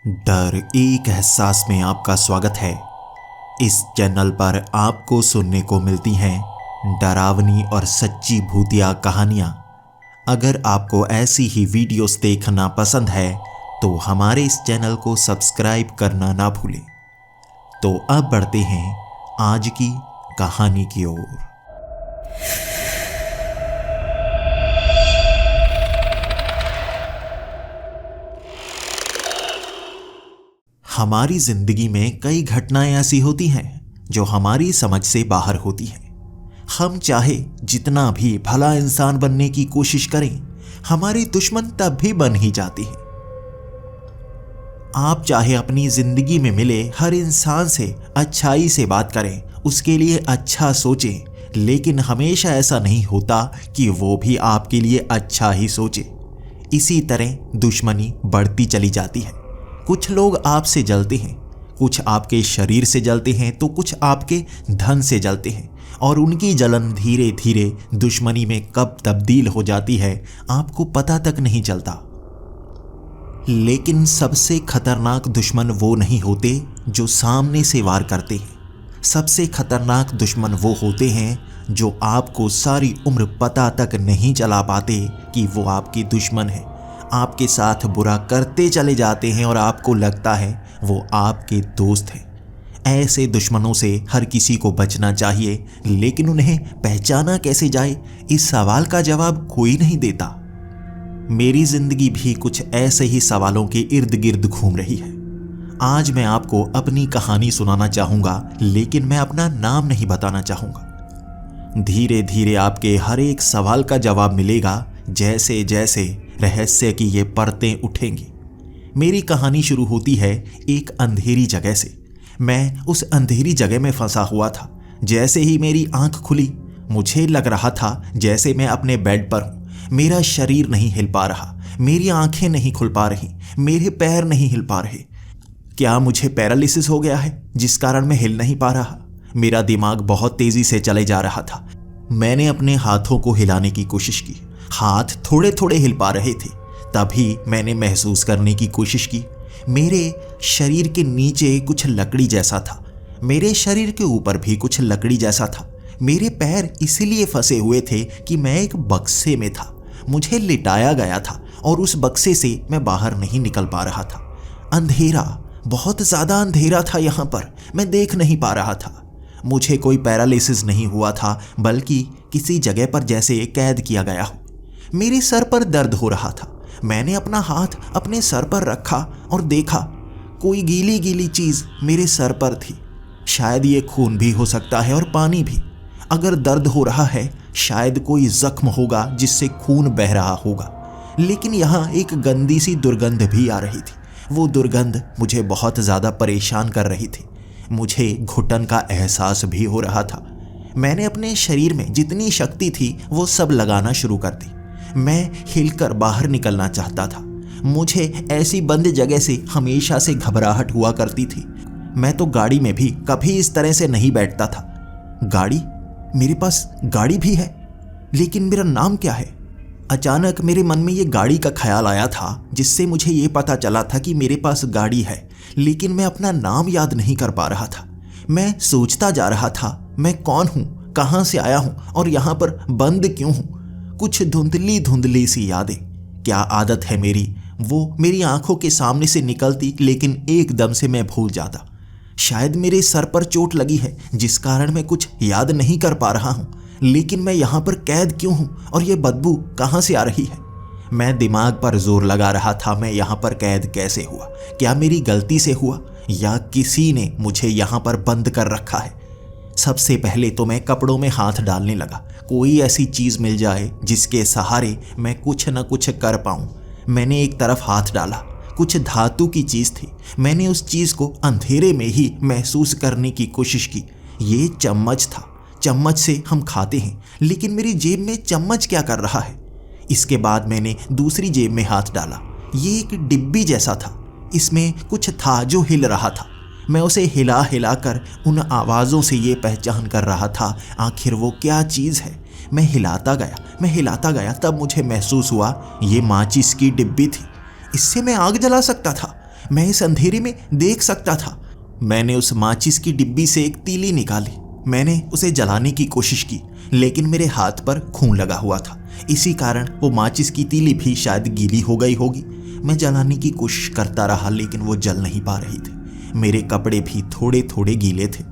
डर एक एहसास में आपका स्वागत है। इस चैनल पर आपको सुनने को मिलती हैं डरावनी और सच्ची भूतिया कहानियाँ। अगर आपको ऐसी ही वीडियोस देखना पसंद है तो हमारे इस चैनल को सब्सक्राइब करना ना भूलें। तो अब बढ़ते हैं आज की कहानी की ओर। हमारी जिंदगी में कई घटनाएं ऐसी होती हैं जो हमारी समझ से बाहर होती हैं। हम चाहे जितना भी भला इंसान बनने की कोशिश करें, हमारी दुश्मन तब भी बन ही जाती है। आप चाहे अपनी जिंदगी में मिले हर इंसान से अच्छाई से बात करें, उसके लिए अच्छा सोचें, लेकिन हमेशा ऐसा नहीं होता कि वो भी आपके लिए अच्छा ही सोचे। इसी तरह दुश्मनी बढ़ती चली जाती है। कुछ लोग आपसे जलते हैं, कुछ आपके शरीर से जलते हैं तो कुछ आपके धन से जलते हैं, और उनकी जलन धीरे धीरे दुश्मनी में कब तब्दील हो जाती है आपको पता तक नहीं चलता। लेकिन सबसे खतरनाक दुश्मन वो नहीं होते जो सामने से वार करते हैं। सबसे खतरनाक दुश्मन वो होते हैं जो आपको सारी उम्र पता तक नहीं चला पाते कि वो आपकी दुश्मन है। आपके साथ बुरा करते चले जाते हैं और आपको लगता है वो आपके दोस्त हैं। ऐसे दुश्मनों से हर किसी को बचना चाहिए, लेकिन उन्हें पहचाना कैसे जाए, इस सवाल का जवाब कोई नहीं देता। मेरी जिंदगी भी कुछ ऐसे ही सवालों के इर्द गिर्द घूम रही है। आज मैं आपको अपनी कहानी सुनाना चाहूँगा, लेकिन मैं अपना नाम नहीं बताना चाहूँगा। धीरे धीरे आपके हर एक सवाल का जवाब मिलेगा जैसे जैसे रहस्य की ये परतें उठेंगी। मेरी कहानी शुरू होती है एक अंधेरी जगह से। मैं उस अंधेरी जगह में फंसा हुआ था। जैसे ही मेरी आंख खुली, मुझे लग रहा था जैसे मैं अपने बेड पर हूँ। मेरा शरीर नहीं हिल पा रहा, मेरी आंखें नहीं खुल पा रही, मेरे पैर नहीं हिल पा रहे। क्या मुझे पैरालिसिस हो गया है जिस कारण मैं हिल नहीं पा रहा? मेरा दिमाग बहुत तेजी से चले जा रहा था। मैंने अपने हाथों को हिलाने की कोशिश की, हाथ थोड़े थोड़े हिल पा रहे थे। तभी मैंने महसूस करने की कोशिश की, मेरे शरीर के नीचे कुछ लकड़ी जैसा था, मेरे शरीर के ऊपर भी कुछ लकड़ी जैसा था। मेरे पैर इसलिए फंसे हुए थे कि मैं एक बक्से में था। मुझे लिटाया गया था और उस बक्से से मैं बाहर नहीं निकल पा रहा था। अंधेरा, बहुत ज़्यादा अंधेरा था यहाँ पर। मैं देख नहीं पा रहा था। मुझे कोई पैरालिसिस नहीं हुआ था, बल्कि किसी जगह पर जैसे कैद किया गया हो। मेरे सर पर दर्द हो रहा था। मैंने अपना हाथ अपने सर पर रखा और देखा, कोई गीली गीली चीज़ मेरे सर पर थी। शायद ये खून भी हो सकता है और पानी भी। अगर दर्द हो रहा है, शायद कोई जख्म होगा जिससे खून बह रहा होगा। लेकिन यहाँ एक गंदी सी दुर्गंध भी आ रही थी। वो दुर्गंध मुझे बहुत ज़्यादा परेशान कर रही थी। मुझे घुटन का एहसास भी हो रहा था। मैंने अपने शरीर में जितनी शक्ति थी वो सब लगाना शुरू कर दी। मैं हिलकर बाहर निकलना चाहता था। मुझे ऐसी बंद जगह से हमेशा से घबराहट हुआ करती थी। मैं तो गाड़ी में भी कभी इस तरह से नहीं बैठता था। गाड़ी? मेरे पास गाड़ी भी है, लेकिन मेरा नाम क्या है? अचानक मेरे मन में ये गाड़ी का ख्याल आया था, जिससे मुझे ये पता चला था कि मेरे पास गाड़ी है, लेकिन मैं अपना नाम याद नहीं कर पा रहा था। मैं सोचता जा रहा था, मैं कौन हूँ, कहाँ से आया हूँ और यहाँ पर बंद क्यों हूँ? कुछ धुंधली धुंधली सी यादें। क्या आदत है मेरी, वो मेरी आंखों के सामने से निकलती, लेकिन एकदम से मैं भूल जाता। शायद मेरे सर पर चोट लगी है जिस कारण मैं कुछ याद नहीं कर पा रहा हूँ। लेकिन मैं यहाँ पर कैद क्यों हूँ और ये बदबू कहाँ से आ रही है? मैं दिमाग पर जोर लगा रहा था, मैं यहाँ पर कैद कैसे हुआ? क्या मेरी गलती से हुआ या किसी ने मुझे यहाँ पर बंद कर रखा है? सबसे पहले तो मैं कपड़ों में हाथ डालने लगा। कोई ऐसी चीज़ मिल जाए जिसके सहारे मैं कुछ न कुछ कर पाऊँ। मैंने एक तरफ हाथ डाला, कुछ धातु की चीज़ थी। मैंने उस चीज़ को अंधेरे में ही महसूस करने की कोशिश की। ये चम्मच था। चम्मच से हम खाते हैं, लेकिन मेरी जेब में चम्मच क्या कर रहा है? इसके बाद मैंने दूसरी जेब में हाथ डाला। ये एक डिब्बी जैसा था। इसमें कुछ था जो हिल रहा था। मैं उसे हिला हिला कर उन आवाज़ों से ये पहचान कर रहा था आखिर वो क्या चीज़ है। मैं हिलाता गया, तब मुझे महसूस हुआ ये माचिस की डिब्बी थी। इससे मैं आग जला सकता था। मैं इस अंधेरे में देख सकता था। मैंने उस माचिस की डिब्बी से एक तीली निकाली। मैंने उसे जलाने की कोशिश की, लेकिन मेरे हाथ पर खून लगा हुआ था। इसी कारण वो माचिस की तीली भी शायद गीली हो गई होगी। मैं जलाने की कोशिश करता रहा, लेकिन वो जल नहीं पा रही थी। मेरे कपड़े भी थोड़े थोड़े गीले थे।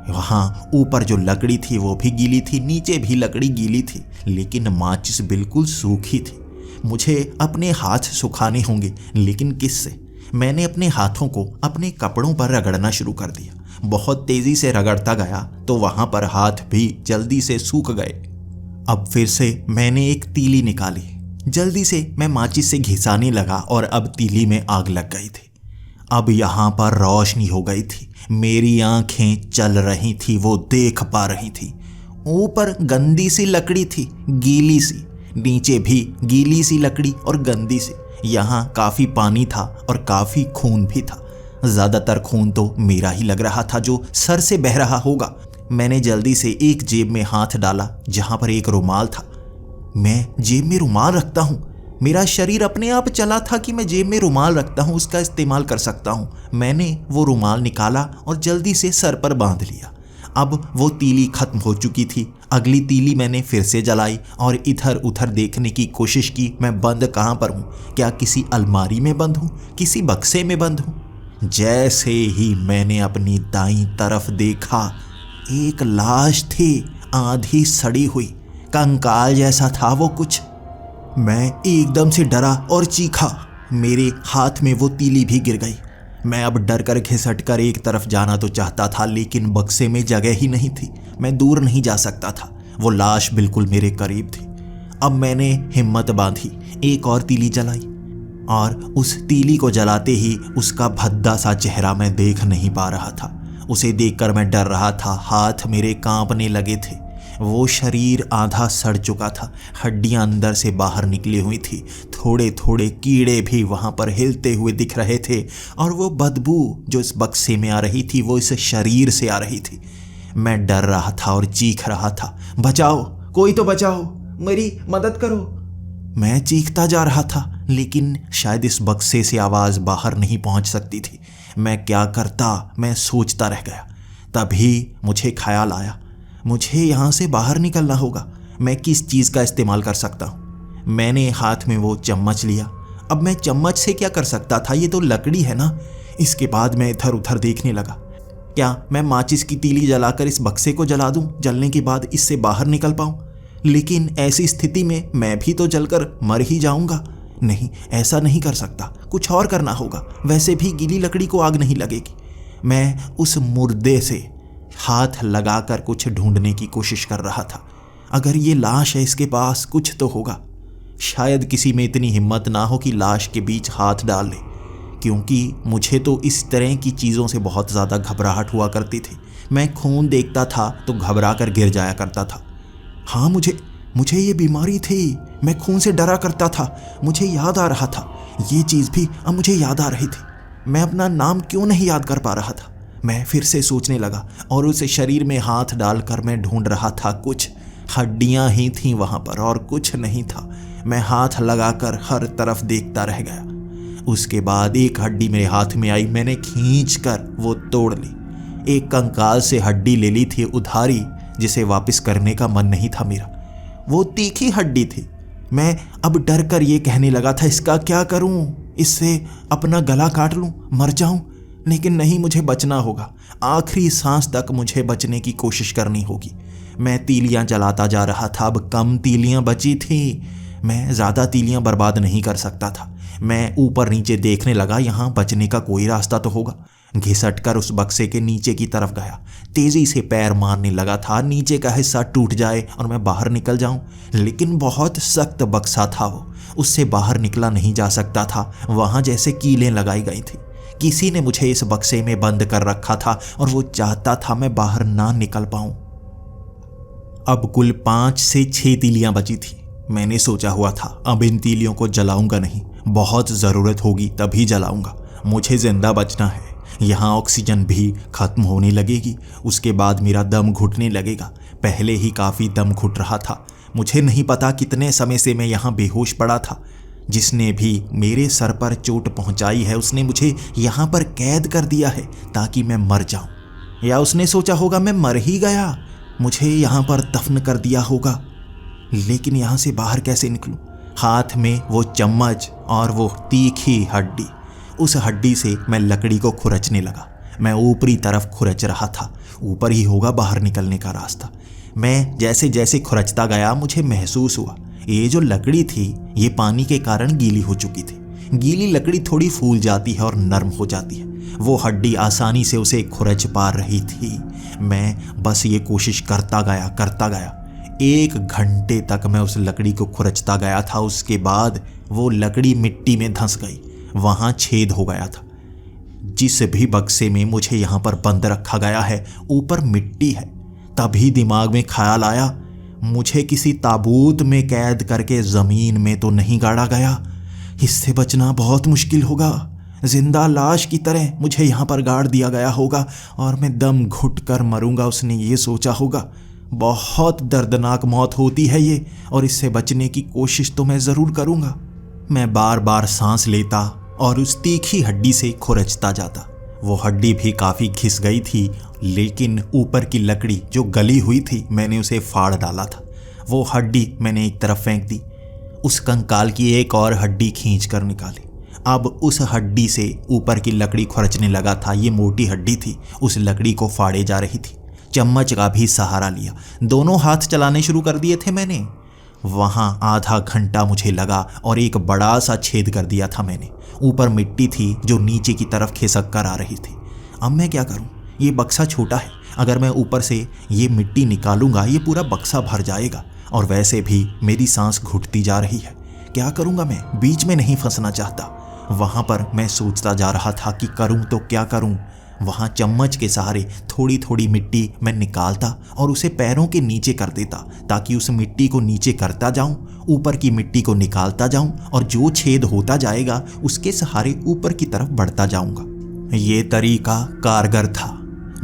वहाँ ऊपर जो लकड़ी थी वो भी गीली थी, नीचे भी लकड़ी गीली थी, लेकिन माचिस बिल्कुल सूखी थी। मुझे अपने हाथ सुखाने होंगे, लेकिन किससे? मैंने अपने हाथों को अपने कपड़ों पर रगड़ना शुरू कर दिया। बहुत तेजी से रगड़ता गया तो वहां पर हाथ भी जल्दी से सूख गए। अब फिर से मैंने एक तीली निकाली। जल्दी से मैं माचिस से घिसाने लगा और अब तीली में आग लग गई थी। अब यहाँ पर रोशनी हो गई थी। मेरी आंखें चल रही थी, वो देख पा रही थी। ऊपर गंदी सी लकड़ी थी, गीली सी, नीचे भी गीली सी लकड़ी और गंदी सी। यहाँ काफी पानी था और काफी खून भी था। ज्यादातर खून तो मेरा ही लग रहा था, जो सर से बह रहा होगा। मैंने जल्दी से एक जेब में हाथ डाला जहां पर एक रुमाल था। मैं जेब में रुमाल रखता हूँ? मेरा शरीर अपने आप चला था कि मैं जेब में रुमाल रखता हूँ, उसका इस्तेमाल कर सकता हूँ। मैंने वो रुमाल निकाला और जल्दी से सर पर बांध लिया। अब वो तीली खत्म हो चुकी थी। अगली तीली मैंने फिर से जलाई और इधर उधर देखने की कोशिश की। मैं बंद कहाँ पर हूँ? क्या किसी अलमारी में बंद हूँ? किसी बक्से में बंद हूँ? जैसे ही मैंने अपनी दाईं तरफ देखा, एक लाश थी, आधी सड़ी हुई, कंकाल जैसा था वो कुछ। मैं एकदम से डरा और चीखा। मेरे हाथ में वो तीली भी गिर गई। मैं अब डर कर घिसट कर एक तरफ जाना तो चाहता था, लेकिन बक्से में जगह ही नहीं थी। मैं दूर नहीं जा सकता था। वो लाश बिल्कुल मेरे करीब थी। अब मैंने हिम्मत बांधी, एक और तीली जलाई और उस तीली को जलाते ही उसका भद्दा सा चेहरा मैं देख नहीं पा रहा था। उसे देखकर मैं डर रहा था। हाथ मेरे कांपने लगे थे। वो शरीर आधा सड़ चुका था, हड्डियां अंदर से बाहर निकली हुई थी। थोड़े थोड़े कीड़े भी वहां पर हिलते हुए दिख रहे थे और वो बदबू जो इस बक्से में आ रही थी वो इस शरीर से आ रही थी। मैं डर रहा था और चीख रहा था, बचाओ, कोई तो बचाओ, मेरी मदद करो। मैं चीखता जा रहा था, लेकिन शायद इस बक्से से आवाज़ बाहर नहीं पहुंच सकती थी। मैं क्या करता, मैं सोचता रह गया। तभी मुझे ख्याल आया, मुझे यहाँ से बाहर निकलना होगा। मैं किस चीज़ का इस्तेमाल कर सकता हूँ? मैंने हाथ में वो चम्मच लिया। अब मैं चम्मच से क्या कर सकता था? ये तो लकड़ी है ना। इसके बाद मैं इधर उधर देखने लगा। क्या मैं माचिस की तीली जलाकर इस बक्से को जला दूँ? जलने के बाद इससे बाहर निकल पाऊँ? लेकिन ऐसी स्थिति में मैं भी तो जलकर मर ही जाऊंगा। नहीं, ऐसा नहीं कर सकता, कुछ और करना होगा। वैसे भी गीली लकड़ी को आग नहीं लगेगी। मैं उस मुर्दे से हाथ लगाकर कुछ ढूंढने की कोशिश कर रहा था। अगर ये लाश है, इसके पास कुछ तो होगा। शायद किसी में इतनी हिम्मत ना हो कि लाश के बीच हाथ डाल ले, क्योंकि मुझे तो इस तरह की चीज़ों से बहुत ज़्यादा घबराहट हुआ करती थी। मैं खून देखता था तो घबरा कर गिर जाया करता था। हाँ, मुझे ये बीमारी थी। मैं खून से डरा करता था। मुझे याद आ रहा था, ये चीज़ भी अब मुझे याद आ रही थी। मैं अपना नाम क्यों नहीं याद कर पा रहा था? मैं फिर से सोचने लगा और उस शरीर में हाथ डालकर मैं ढूंढ रहा था। कुछ हड्डियां ही थीं वहां पर और कुछ नहीं था। मैं हाथ लगाकर हर तरफ देखता रह गया। उसके बाद एक हड्डी मेरे हाथ में आई। मैंने खींचकर वो तोड़ ली। एक कंकाल से हड्डी ले ली थी उधारी, जिसे वापस करने का मन नहीं था मेरा। वो तीखी हड्डी थी। मैं अब डर कर ये कहने लगा था, इसका क्या करूं? इससे अपना गला काट लूं, मर जाऊं? लेकिन नहीं, मुझे बचना होगा। आखिरी सांस तक मुझे बचने की कोशिश करनी होगी। मैं तीलियां जलाता जा रहा था। अब कम तीलियां बची थी। मैं ज़्यादा तीलियां बर्बाद नहीं कर सकता था। मैं ऊपर नीचे देखने लगा, यहाँ बचने का कोई रास्ता तो होगा। घिसट कर उस बक्से के नीचे की तरफ गया। तेजी से पैर मारने लगा था, नीचे का हिस्सा टूट जाए और मैं बाहर निकल जाऊं। लेकिन बहुत सख्त बक्सा था वो, उससे बाहर निकला नहीं जा सकता था। वहां जैसे कीलें लगाई गई थी। किसी ने मुझे इस बक्से में बंद कर रखा था और वो चाहता था मैं बाहर ना निकल पाऊं। अब कुल 5 से 6 तीलियां बची थी। मैंने सोचा हुआ था अब इन तीलियों को जलाऊंगा नहीं, बहुत ज़रूरत होगी तभी जलाऊंगा। मुझे जिंदा बचना है। यहाँ ऑक्सीजन भी खत्म होने लगेगी, उसके बाद मेरा दम घुटने लगेगा। पहले ही काफ़ी दम घुट रहा था। मुझे नहीं पता कितने समय से मैं यहाँ बेहोश पड़ा था। जिसने भी मेरे सर पर चोट पहुंचाई है उसने मुझे यहाँ पर कैद कर दिया है ताकि मैं मर जाऊं। या उसने सोचा होगा मैं मर ही गया, मुझे यहाँ पर दफन कर दिया होगा। लेकिन यहाँ से बाहर कैसे निकलूं? हाथ में वो चम्मच और वो तीखी हड्डी। उस हड्डी से मैं लकड़ी को खुरचने लगा। मैं ऊपरी तरफ खुरच रहा था, ऊपर ही होगा बाहर निकलने का रास्ता। मैं जैसे जैसे खुरचता गया मुझे महसूस हुआ ये जो लकड़ी थी ये पानी के कारण गीली हो चुकी थी। गीली लकड़ी थोड़ी फूल जाती है और नरम हो जाती है। वो हड्डी आसानी से उसे खुरच पा रही थी। मैं बस ये कोशिश करता गया। 1 घंटे तक मैं उस लकड़ी को खुरचता गया था। उसके बाद वो लकड़ी मिट्टी में धंस गई। वहाँ छेद हो गया था। जिस भी बक्से में मुझे यहाँ पर बंद रखा गया है ऊपर मिट्टी है। तभी दिमाग में ख्याल आया, मुझे किसी ताबूत में कैद करके ज़मीन में तो नहीं गाड़ा गया। इससे बचना बहुत मुश्किल होगा। जिंदा लाश की तरह मुझे यहाँ पर गाड़ दिया गया होगा और मैं दम घुट कर मरूंगा। उसने ये सोचा होगा। बहुत दर्दनाक मौत होती है ये, और इससे बचने की कोशिश तो मैं ज़रूर करूँगा। मैं बार बार सांस लेता और उस तीखी हड्डी से खुरचता जाता। वो हड्डी भी काफ़ी घिस गई थी, लेकिन ऊपर की लकड़ी जो गली हुई थी मैंने उसे फाड़ डाला था। वो हड्डी मैंने एक तरफ फेंक दी। उस कंकाल की एक और हड्डी खींच कर निकाली। अब उस हड्डी से ऊपर की लकड़ी खुरचने लगा था। ये मोटी हड्डी थी, उस लकड़ी को फाड़े जा रही थी। चम्मच का भी सहारा लिया, दोनों हाथ चलाने शुरू कर दिए थे मैंने। वहाँ आधा घंटा मुझे लगा और एक बड़ा सा छेद कर दिया था मैंने। ऊपर मिट्टी थी जो नीचे की तरफ खिसक कर आ रही थी। अब मैं क्या करूं? ये बक्सा छोटा है, अगर मैं ऊपर से ये मिट्टी निकालूंगा ये पूरा बक्सा भर जाएगा, और वैसे भी मेरी सांस घुटती जा रही है। क्या करूंगा मैं? बीच में नहीं फंसना चाहता। वहाँ पर मैं सोचता जा रहा था कि करूं तो क्या करूं। वहाँ चम्मच के सहारे थोड़ी थोड़ी मिट्टी मैं निकालता और उसे पैरों के नीचे कर देता, ताकि उस मिट्टी को नीचे करता जाऊं, ऊपर की मिट्टी को निकालता जाऊं, और जो छेद होता जाएगा उसके सहारे ऊपर की तरफ बढ़ता जाऊंगा। ये तरीका कारगर था।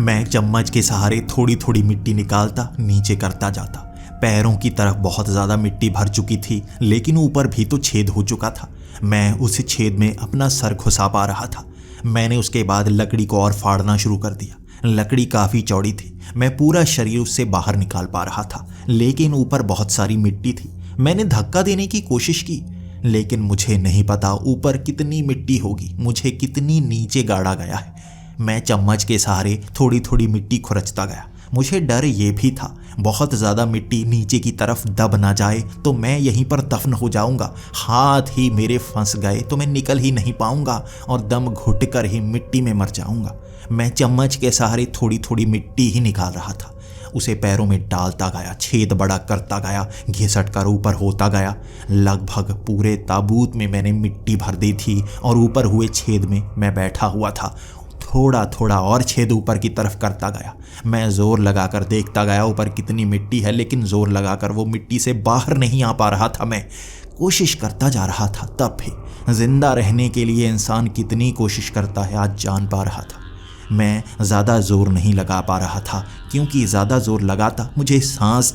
मैं चम्मच के सहारे थोड़ी थोड़ी मिट्टी निकालता, नीचे करता जाता। पैरों की तरफ बहुत ज़्यादा मिट्टी भर चुकी थी, लेकिन ऊपर भी तो छेद हो चुका था। मैं उस छेद में अपना सर घुसा पा रहा था। मैंने उसके बाद लकड़ी को और फाड़ना शुरू कर दिया। लकड़ी काफ़ी चौड़ी थी, मैं पूरा शरीर उससे बाहर निकाल पा रहा था, लेकिन ऊपर बहुत सारी मिट्टी थी। मैंने धक्का देने की कोशिश की, लेकिन मुझे नहीं पता ऊपर कितनी मिट्टी होगी, मुझे कितनी नीचे गाड़ा गया है। मैं चम्मच के सहारे थोड़ी थोड़ी मिट्टी खुरचता गया। मुझे डर ये भी था, बहुत ज़्यादा मिट्टी नीचे की तरफ दब ना जाए तो मैं यहीं पर दफन हो जाऊंगा। हाथ ही मेरे फंस गए तो मैं निकल ही नहीं पाऊंगा और दम घुट कर ही मिट्टी में मर जाऊंगा। मैं चम्मच के सहारे थोड़ी थोड़ी मिट्टी ही निकाल रहा था, उसे पैरों में डालता गया, छेद बड़ा करता गया, घिसट कर ऊपर होता गया। लगभग पूरे ताबूत में मैंने मिट्टी भर दी थी और ऊपर हुए छेद में मैं बैठा हुआ था। थोड़ा थोड़ा और छेद ऊपर की तरफ करता गया। मैं जोर लगाकर देखता गया ऊपर कितनी मिट्टी है, लेकिन जोर लगाकर वो मिट्टी से बाहर नहीं आ पा रहा था। मैं कोशिश करता जा रहा था। तब भी जिंदा रहने के लिए इंसान कितनी कोशिश करता है आज जान पा रहा था। मैं ज़्यादा ज़ोर नहीं लगा पा रहा था, क्योंकि ज़्यादा ज़ोर लगाता मुझे सांस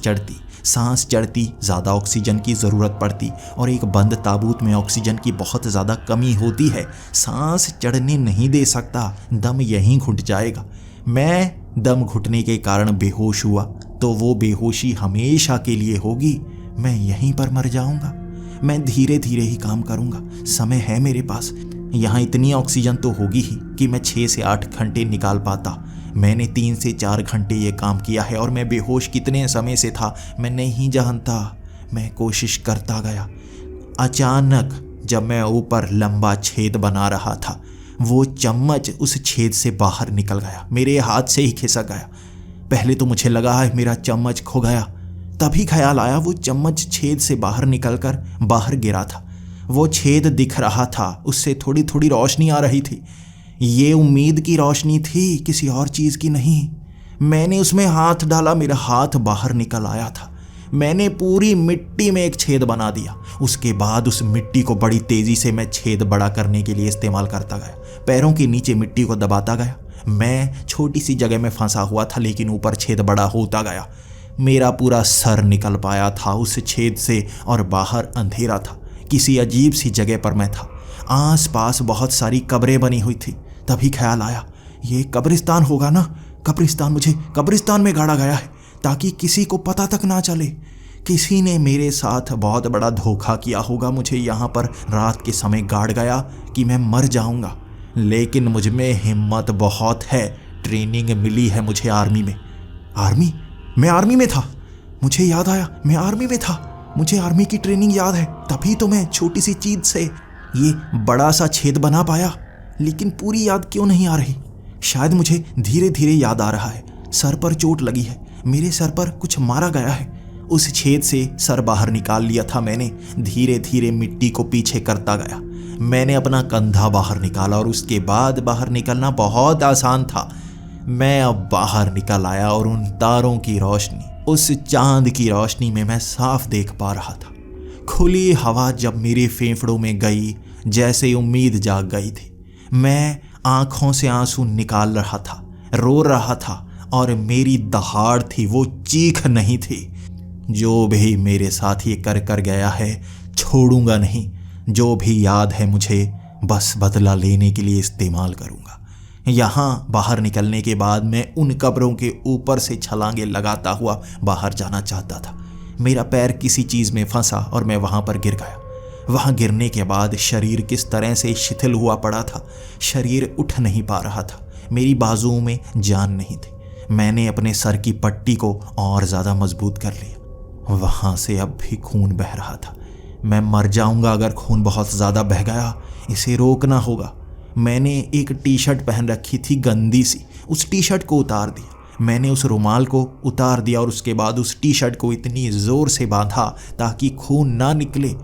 चढ़ती, ज़्यादा ऑक्सीजन की ज़रूरत पड़ती, और एक बंद ताबूत में ऑक्सीजन की बहुत ज़्यादा कमी होती है। सांस चढ़ने नहीं दे सकता, दम यहीं घुट जाएगा। मैं दम घुटने के कारण बेहोश हुआ तो वो बेहोशी हमेशा के लिए होगी। मैं यहीं पर मर जाऊंगा। मैं धीरे धीरे ही काम करूंगा, समय है मेरे पास। यहाँ इतनी ऑक्सीजन तो होगी ही कि मैं 6 से 8 घंटे निकाल पाता। मैंने 3 से 4 घंटे ये काम किया है, और मैं बेहोश कितने समय से था मैं नहीं जानता। मैं कोशिश करता गया। अचानक जब मैं ऊपर लंबा छेद बना रहा था, वो चम्मच उस छेद से बाहर निकल गया, मेरे हाथ से ही खिसक गया। पहले तो मुझे लगा है मेरा चम्मच खो गया, तभी ख्याल आया वो चम्मच छेद से बाहर निकलकर बाहर गिरा था। वो छेद दिख रहा था, उससे थोड़ी थोड़ी रोशनी आ रही थी। ये उम्मीद की रोशनी थी, किसी और चीज़ की नहीं। मैंने उसमें हाथ डाला, मेरा हाथ बाहर निकल आया था। मैंने पूरी मिट्टी में एक छेद बना दिया। उसके बाद उस मिट्टी को बड़ी तेज़ी से मैं छेद बड़ा करने के लिए इस्तेमाल करता गया। पैरों के नीचे मिट्टी को दबाता गया। मैं छोटी सी जगह में फंसा हुआ था, लेकिन ऊपर छेद बड़ा होता गया। मेरा पूरा सर निकल पाया था उस छेद से, और बाहर अंधेरा था, किसी अजीब सी जगह पर मैं था। आस पास बहुत सारी कब्रें बनी हुई थी। तभी ख्याल आया, ये कब्रिस्तान होगा ना, कब्रिस्तान, मुझे कब्रिस्तान में गाड़ा गया है ताकि किसी को पता तक ना चले। किसी ने मेरे साथ बहुत बड़ा धोखा किया होगा, मुझे यहाँ पर रात के समय गाड़ गया कि मैं मर जाऊँगा। लेकिन मुझ में हिम्मत बहुत है, ट्रेनिंग मिली है मुझे आर्मी में। आर्मी? मैं आर्मी में था। मुझे याद आया, मैं आर्मी में था। मुझे आर्मी की ट्रेनिंग याद है। तभी तो मैं छोटी सी चीज़ से ये बड़ा सा छेद बना पाया। लेकिन पूरी याद क्यों नहीं आ रही? शायद मुझे धीरे धीरे याद आ रहा है। सर पर चोट लगी है, मेरे सर पर कुछ मारा गया है। उस छेद से सर बाहर निकाल लिया था मैंने। धीरे धीरे मिट्टी को पीछे करता गया। मैंने अपना कंधा बाहर निकाला और उसके बाद बाहर निकलना बहुत आसान था। मैं अब बाहर निकल आया और उन तारों की रोशनी, उस चांद की रोशनी में मैं साफ देख पा रहा था। खुली हवा जब मेरे फेफड़ों में गई, जैसे उम्मीद जाग गई थी। मैं आंखों से आंसू निकाल रहा था, रो रहा था, और मेरी दहाड़ थी, वो चीख नहीं थी। जो भी मेरे साथ ये कर गया है, छोड़ूंगा नहीं। जो भी याद है मुझे बस बदला लेने के लिए इस्तेमाल करूंगा। यहाँ बाहर निकलने के बाद मैं उन कब्रों के ऊपर से छलांगे लगाता हुआ बाहर जाना चाहता था। मेरा पैर किसी चीज़ में फंसा और मैं वहाँ पर गिर गया। वहाँ गिरने के बाद शरीर किस तरह से शिथिल हुआ पड़ा था। शरीर उठ नहीं पा रहा था। मेरी बाजुओं में जान नहीं थी। मैंने अपने सर की पट्टी को और ज़्यादा मजबूत कर लिया। वहाँ से अब भी खून बह रहा था। मैं मर जाऊँगा अगर खून बहुत ज़्यादा बह गया। इसे रोकना होगा। मैंने एक टी शर्ट पहन रखी थी गंदी सी, उस टी शर्ट को उतार दिया। मैंने उस रुमाल को उतार दिया और उसके बाद उस टी शर्ट को इतनी ज़ोर से बांधा ताकि खून ना निकले।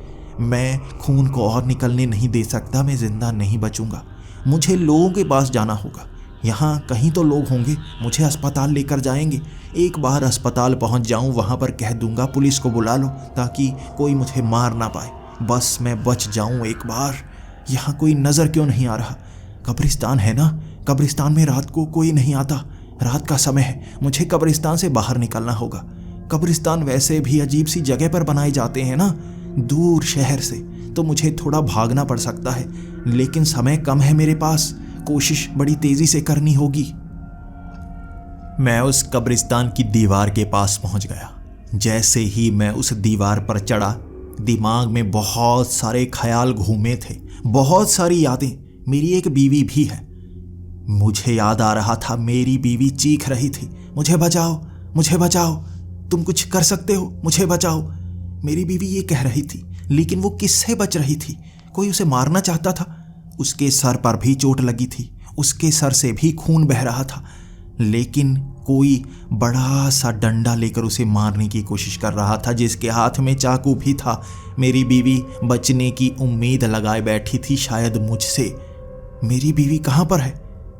मैं खून को और निकलने नहीं दे सकता। मैं ज़िंदा नहीं बचूंगा। मुझे लोगों के पास जाना होगा। यहाँ कहीं तो लोग होंगे, मुझे अस्पताल लेकर जाएंगे। एक बार अस्पताल पहुँच जाऊँ, वहाँ पर कह दूँगा पुलिस को बुला लो ताकि कोई मुझे मार ना पाए। बस मैं बच जाऊँ एक बार। यहाँ कोई नज़र क्यों नहीं आ रहा? कब्रिस्तान है ना? कब्रिस्तान में रात को कोई नहीं आता। रात का समय है, मुझे कब्रिस्तान से बाहर निकलना होगा। कब्रिस्तान वैसे भी अजीब सी जगह पर बनाए जाते हैं ना, दूर शहर से, तो मुझे थोड़ा भागना पड़ सकता है। लेकिन समय कम है मेरे पास, कोशिश बड़ी तेज़ी से करनी होगी। मैं उस कब्रिस्तान की दीवार के पास पहुंच गया। जैसे ही मैं उस दीवार पर चढ़ा, दिमाग में बहुत सारे ख्याल घूमे थे, बहुत सारी यादें। मेरी एक बीवी भी है। मुझे याद आ रहा था, मेरी बीवी चीख रही थी, मुझे बचाओ, मुझे बचाओ, तुम कुछ कर सकते हो, मुझे बचाओ। मेरी बीवी ये कह रही थी, लेकिन वो किससे बच रही थी? कोई उसे मारना चाहता था। उसके सर पर भी चोट लगी थी, उसके सर से भी खून बह रहा था, लेकिन कोई बड़ा सा डंडा लेकर उसे मारने की कोशिश कर रहा था, जिसके हाथ में चाकू भी था। मेरी बीवी बचने की उम्मीद लगाए बैठी थी, शायद मुझसे। मेरी बीवी कहाँ पर है?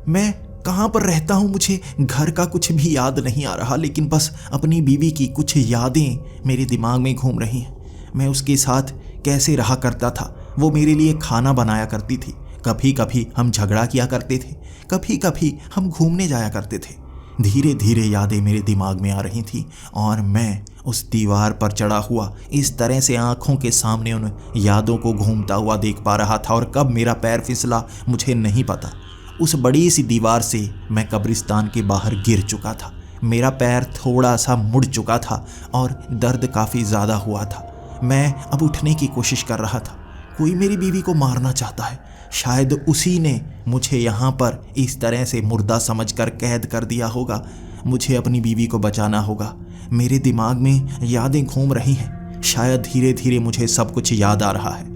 मैं कहाँ पर रहता हूँ? मुझे घर का कुछ भी याद नहीं आ रहा, लेकिन बस अपनी बीवी की कुछ यादें मेरे दिमाग में घूम रही हैं। मैं उसके साथ कैसे रहा करता था। वो मेरे लिए खाना बनाया करती थी। कभी कभी हम झगड़ा किया करते थे, कभी कभी हम घूमने जाया करते थे। धीरे धीरे यादें मेरे दिमाग में आ रही थी और मैं उस दीवार पर चढ़ा हुआ इस तरह से आंखों के सामने उन यादों को घूमता हुआ देख पा रहा था। और कब मेरा पैर फिसला मुझे नहीं पता। उस बड़ी सी दीवार से मैं कब्रिस्तान के बाहर गिर चुका था। मेरा पैर थोड़ा सा मुड़ चुका था और दर्द काफ़ी ज़्यादा हुआ था। मैं अब उठने की कोशिश कर रहा था। कोई मेरी बीवी को मारना चाहता है। शायद उसी ने मुझे यहाँ पर इस तरह से मुर्दा समझकर कैद कर दिया होगा। मुझे अपनी बीवी को बचाना होगा। मेरे दिमाग में यादें घूम रही हैं। शायद धीरे धीरे मुझे सब कुछ याद आ रहा है।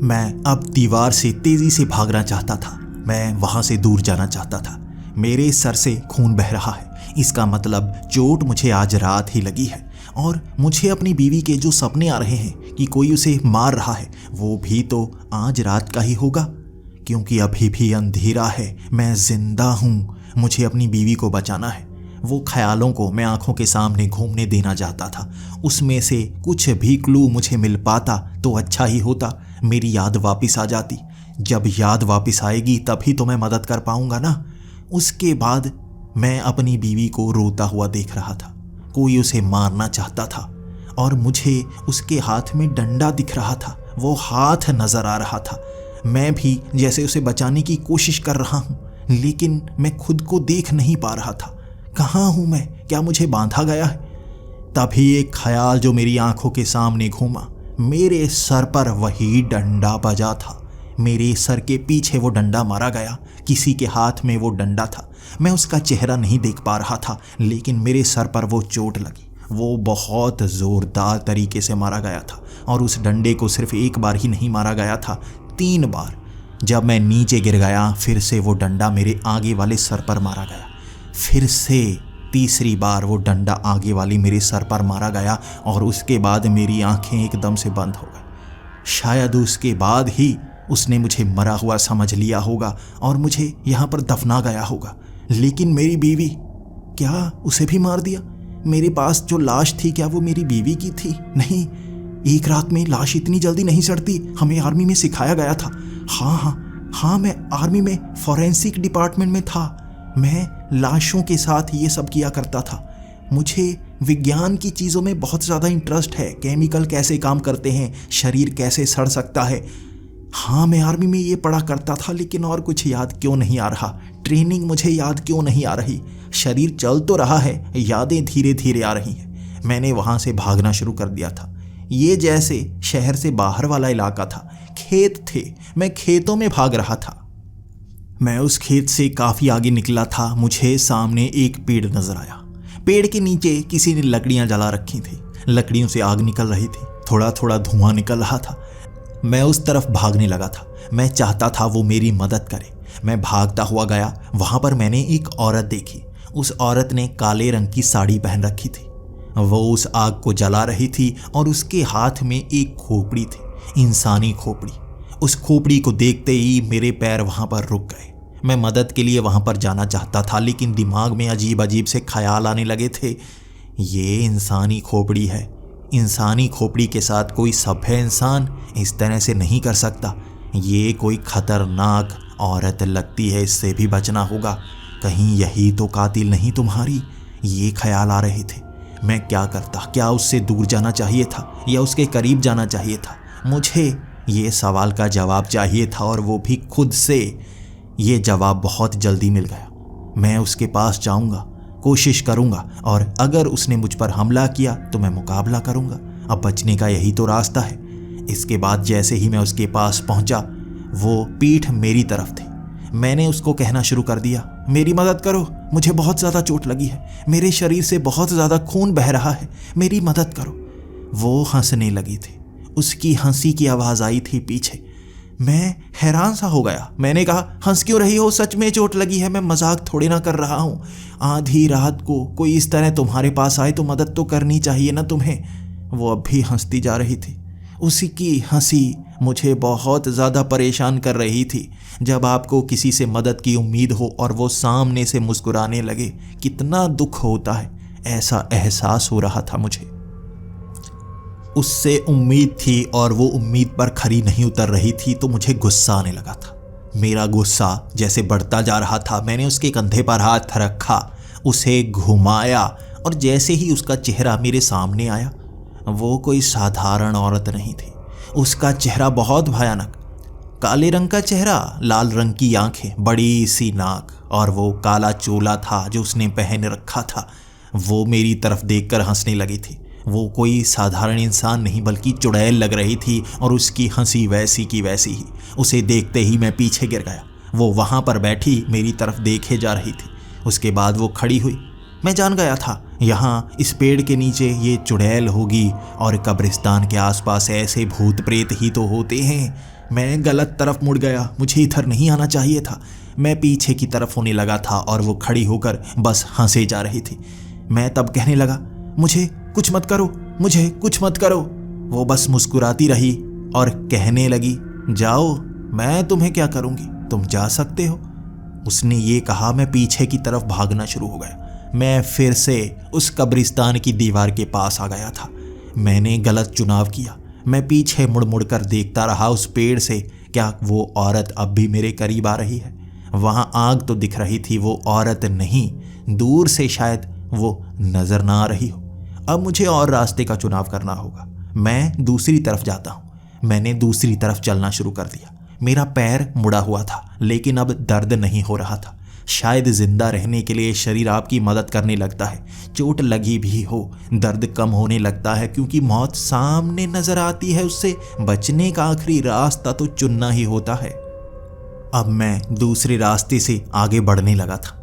मैं अब दीवार से तेज़ी से भागना चाहता था। मैं वहाँ से दूर जाना चाहता था। मेरे सर से खून बह रहा है। इसका मतलब चोट मुझे आज रात ही लगी है। और मुझे अपनी बीवी के जो सपने आ रहे हैं कि कोई उसे मार रहा है, वो भी तो आज रात का ही होगा, क्योंकि अभी भी अंधेरा है। मैं जिंदा हूँ। मुझे अपनी बीवी को बचाना है। वो ख्यालों को मैं आंखों के सामने घूमने देना चाहता था। उसमें से कुछ भी क्लू मुझे मिल पाता तो अच्छा ही होता। मेरी याद वापस आ जाती। जब याद वापस आएगी तभी तो मैं मदद कर पाऊंगा ना। उसके बाद मैं अपनी बीवी को रोता हुआ देख रहा था। कोई उसे मारना चाहता था और मुझे उसके हाथ में डंडा दिख रहा था। वो हाथ नजर आ रहा था। मैं भी जैसे उसे बचाने की कोशिश कर रहा हूँ, लेकिन मैं खुद को देख नहीं पा रहा था। कहाँ हूँ मैं? क्या मुझे बांधा गया है? तभी एक ख्याल जो मेरी आंखों के सामने घूमा, मेरे सर पर वही डंडा बजा था। मेरे सर के पीछे वो डंडा मारा गया। किसी के हाथ में वो डंडा था। मैं उसका चेहरा नहीं देख पा रहा था, लेकिन मेरे सर पर वो चोट लगी। वो बहुत ज़ोरदार तरीके से मारा गया था, और उस डंडे को सिर्फ एक बार ही नहीं मारा गया था, 3 बार। जब मैं नीचे गिर गया, फिर से वो डंडा मेरे आगे वाले सर पर मारा गया। फिर से तीसरी बार वो डंडा आगे वाली मेरे सर पर मारा गया, और उसके बाद मेरी आंखें एकदम से बंद हो गई। शायद उसके बाद ही उसने मुझे मरा हुआ समझ लिया होगा और मुझे यहाँ पर दफना गया होगा। लेकिन मेरी बीवी, क्या उसे भी मार दिया? मेरे पास जो लाश थी, क्या वो मेरी बीवी की थी? नहीं, एक रात में लाश इतनी जल्दी नहीं सड़ती, हमें आर्मी में सिखाया गया था। हाँ, मैं आर्मी में फॉरेंसिक डिपार्टमेंट में था। मैं लाशों के साथ ये सब किया करता था। मुझे विज्ञान की चीज़ों में बहुत ज़्यादा इंटरेस्ट है। केमिकल कैसे काम करते हैं, शरीर कैसे सड़ सकता है। हाँ, मैं आर्मी में ये पढ़ा करता था, लेकिन और कुछ याद क्यों नहीं आ रहा? ट्रेनिंग मुझे याद क्यों नहीं आ रही? शरीर चल तो रहा है, यादें धीरे धीरे आ रही हैं। मैंने वहाँ से भागना शुरू कर दिया था। ये जैसे शहर से बाहर वाला इलाका था, खेत थे, मैं खेतों में भाग रहा था। मैं उस खेत से काफ़ी आगे निकला था। मुझे सामने एक पेड़ नजर आया। पेड़ के नीचे किसी ने लकड़ियाँ जला रखी थी। लकड़ियों से आग निकल रही थी, थोड़ा थोड़ा धुआं निकल रहा था। मैं उस तरफ भागने लगा था। मैं चाहता था वो मेरी मदद करे। मैं भागता हुआ गया। वहाँ पर मैंने एक औरत देखी। उस औरत ने काले रंग की साड़ी पहन रखी थी। वो उस आग को जला रही थी, और उसके हाथ में एक खोपड़ी थी, इंसानी खोपड़ी। उस खोपड़ी को देखते ही मेरे पैर वहाँ पर रुक गए। मैं मदद के लिए वहाँ पर जाना चाहता था, लेकिन दिमाग में अजीब अजीब से ख्याल आने लगे थे। ये इंसानी खोपड़ी है। इंसानी खोपड़ी के साथ कोई सभ्य इंसान इस तरह से नहीं कर सकता। ये कोई खतरनाक औरत लगती है, इससे भी बचना होगा। कहीं यही तो कातिल नहीं तुम्हारी? ये ख्याल आ रहे थे। मैं क्या करता? क्या उससे दूर जाना चाहिए था या उसके करीब जाना चाहिए था? मुझे ये सवाल का जवाब चाहिए था, और वो भी खुद से। ये जवाब बहुत जल्दी मिल गया। मैं उसके पास जाऊंगा, कोशिश करूंगा, और अगर उसने मुझ पर हमला किया तो मैं मुकाबला करूंगा। अब बचने का यही तो रास्ता है। इसके बाद जैसे ही मैं उसके पास पहुंचा, वो पीठ मेरी तरफ थी। मैंने उसको कहना शुरू कर दिया, मेरी मदद करो, मुझे बहुत ज़्यादा चोट लगी है, मेरे शरीर से बहुत ज़्यादा खून बह रहा है, मेरी मदद करो। वो हंसने लगी थी। उसकी हंसी की आवाज़ आई थी पीछे। मैं हैरान सा हो गया। मैंने कहा, हंस क्यों रही हो? सच में चोट लगी है, मैं मजाक थोड़ी ना कर रहा हूँ। आधी रात को कोई इस तरह तुम्हारे पास आए तो मदद तो करनी चाहिए ना तुम्हें। वो अब भी हंसती जा रही थी। उसकी हंसी मुझे बहुत ज़्यादा परेशान कर रही थी। जब आपको किसी से मदद की उम्मीद हो और वो सामने से मुस्कुराने लगे, कितना दुख होता है, ऐसा एहसास हो रहा था मुझे। उससे उम्मीद थी और वो उम्मीद पर खरी नहीं उतर रही थी, तो मुझे गुस्सा आने लगा था। मेरा गुस्सा जैसे बढ़ता जा रहा था। मैंने उसके कंधे पर हाथ रखा, उसे घुमाया, और जैसे ही उसका चेहरा मेरे सामने आया, वो कोई साधारण औरत नहीं थी। उसका चेहरा बहुत भयानक, काले रंग का चेहरा, लाल रंग की आंखें, बड़ी सी नाक, और वो काला चोला था जो उसने पहन रखा था। वो मेरी तरफ देखकर हंसने लगी थी। वो कोई साधारण इंसान नहीं बल्कि चुड़ैल लग रही थी, और उसकी हंसी वैसी की वैसी ही। उसे देखते ही मैं पीछे गिर गया। वो वहाँ पर बैठी मेरी तरफ देखे जा रही थी। उसके बाद वो खड़ी हुई। मैं जान गया था यहाँ इस पेड़ के नीचे ये चुड़ैल होगी, और कब्रिस्तान के आसपास ऐसे भूत प्रेत ही तो होते हैं। मैं गलत तरफ मुड़ गया, मुझे इधर नहीं आना चाहिए था। मैं पीछे की तरफ होने लगा था और वो खड़ी होकर बस हंसे जा रही थी। मैं तब कहने लगा, मुझे कुछ मत करो, मुझे कुछ मत करो। वो बस मुस्कुराती रही और कहने लगी, जाओ, मैं तुम्हें क्या करूँगी, तुम जा सकते हो। उसने ये कहा। मैं पीछे की तरफ भागना शुरू हो गया। मैं फिर से उस कब्रिस्तान की दीवार के पास आ गया था। मैंने गलत चुनाव किया। मैं पीछे मुड़ मुड़ कर देखता रहा उस पेड़ से, क्या वो औरत अब भी मेरे करीब आ रही है? वहाँ आग तो दिख रही थी, वो औरत नहीं। दूर से शायद वो नजर ना आ रही हो। अब मुझे और रास्ते का चुनाव करना होगा। मैं दूसरी तरफ जाता हूँ। मैंने दूसरी तरफ चलना शुरू कर दिया। मेरा पैर मुड़ा हुआ था, लेकिन अब दर्द नहीं हो रहा था। शायद जिंदा रहने के लिए शरीर आपकी मदद करने लगता है। चोट लगी भी हो, दर्द कम होने लगता है, क्योंकि मौत सामने नजर आती है। उससे बचने का आखिरी रास्ता तो चुनना ही होता है। अब मैं दूसरे रास्ते से आगे बढ़ने लगा था।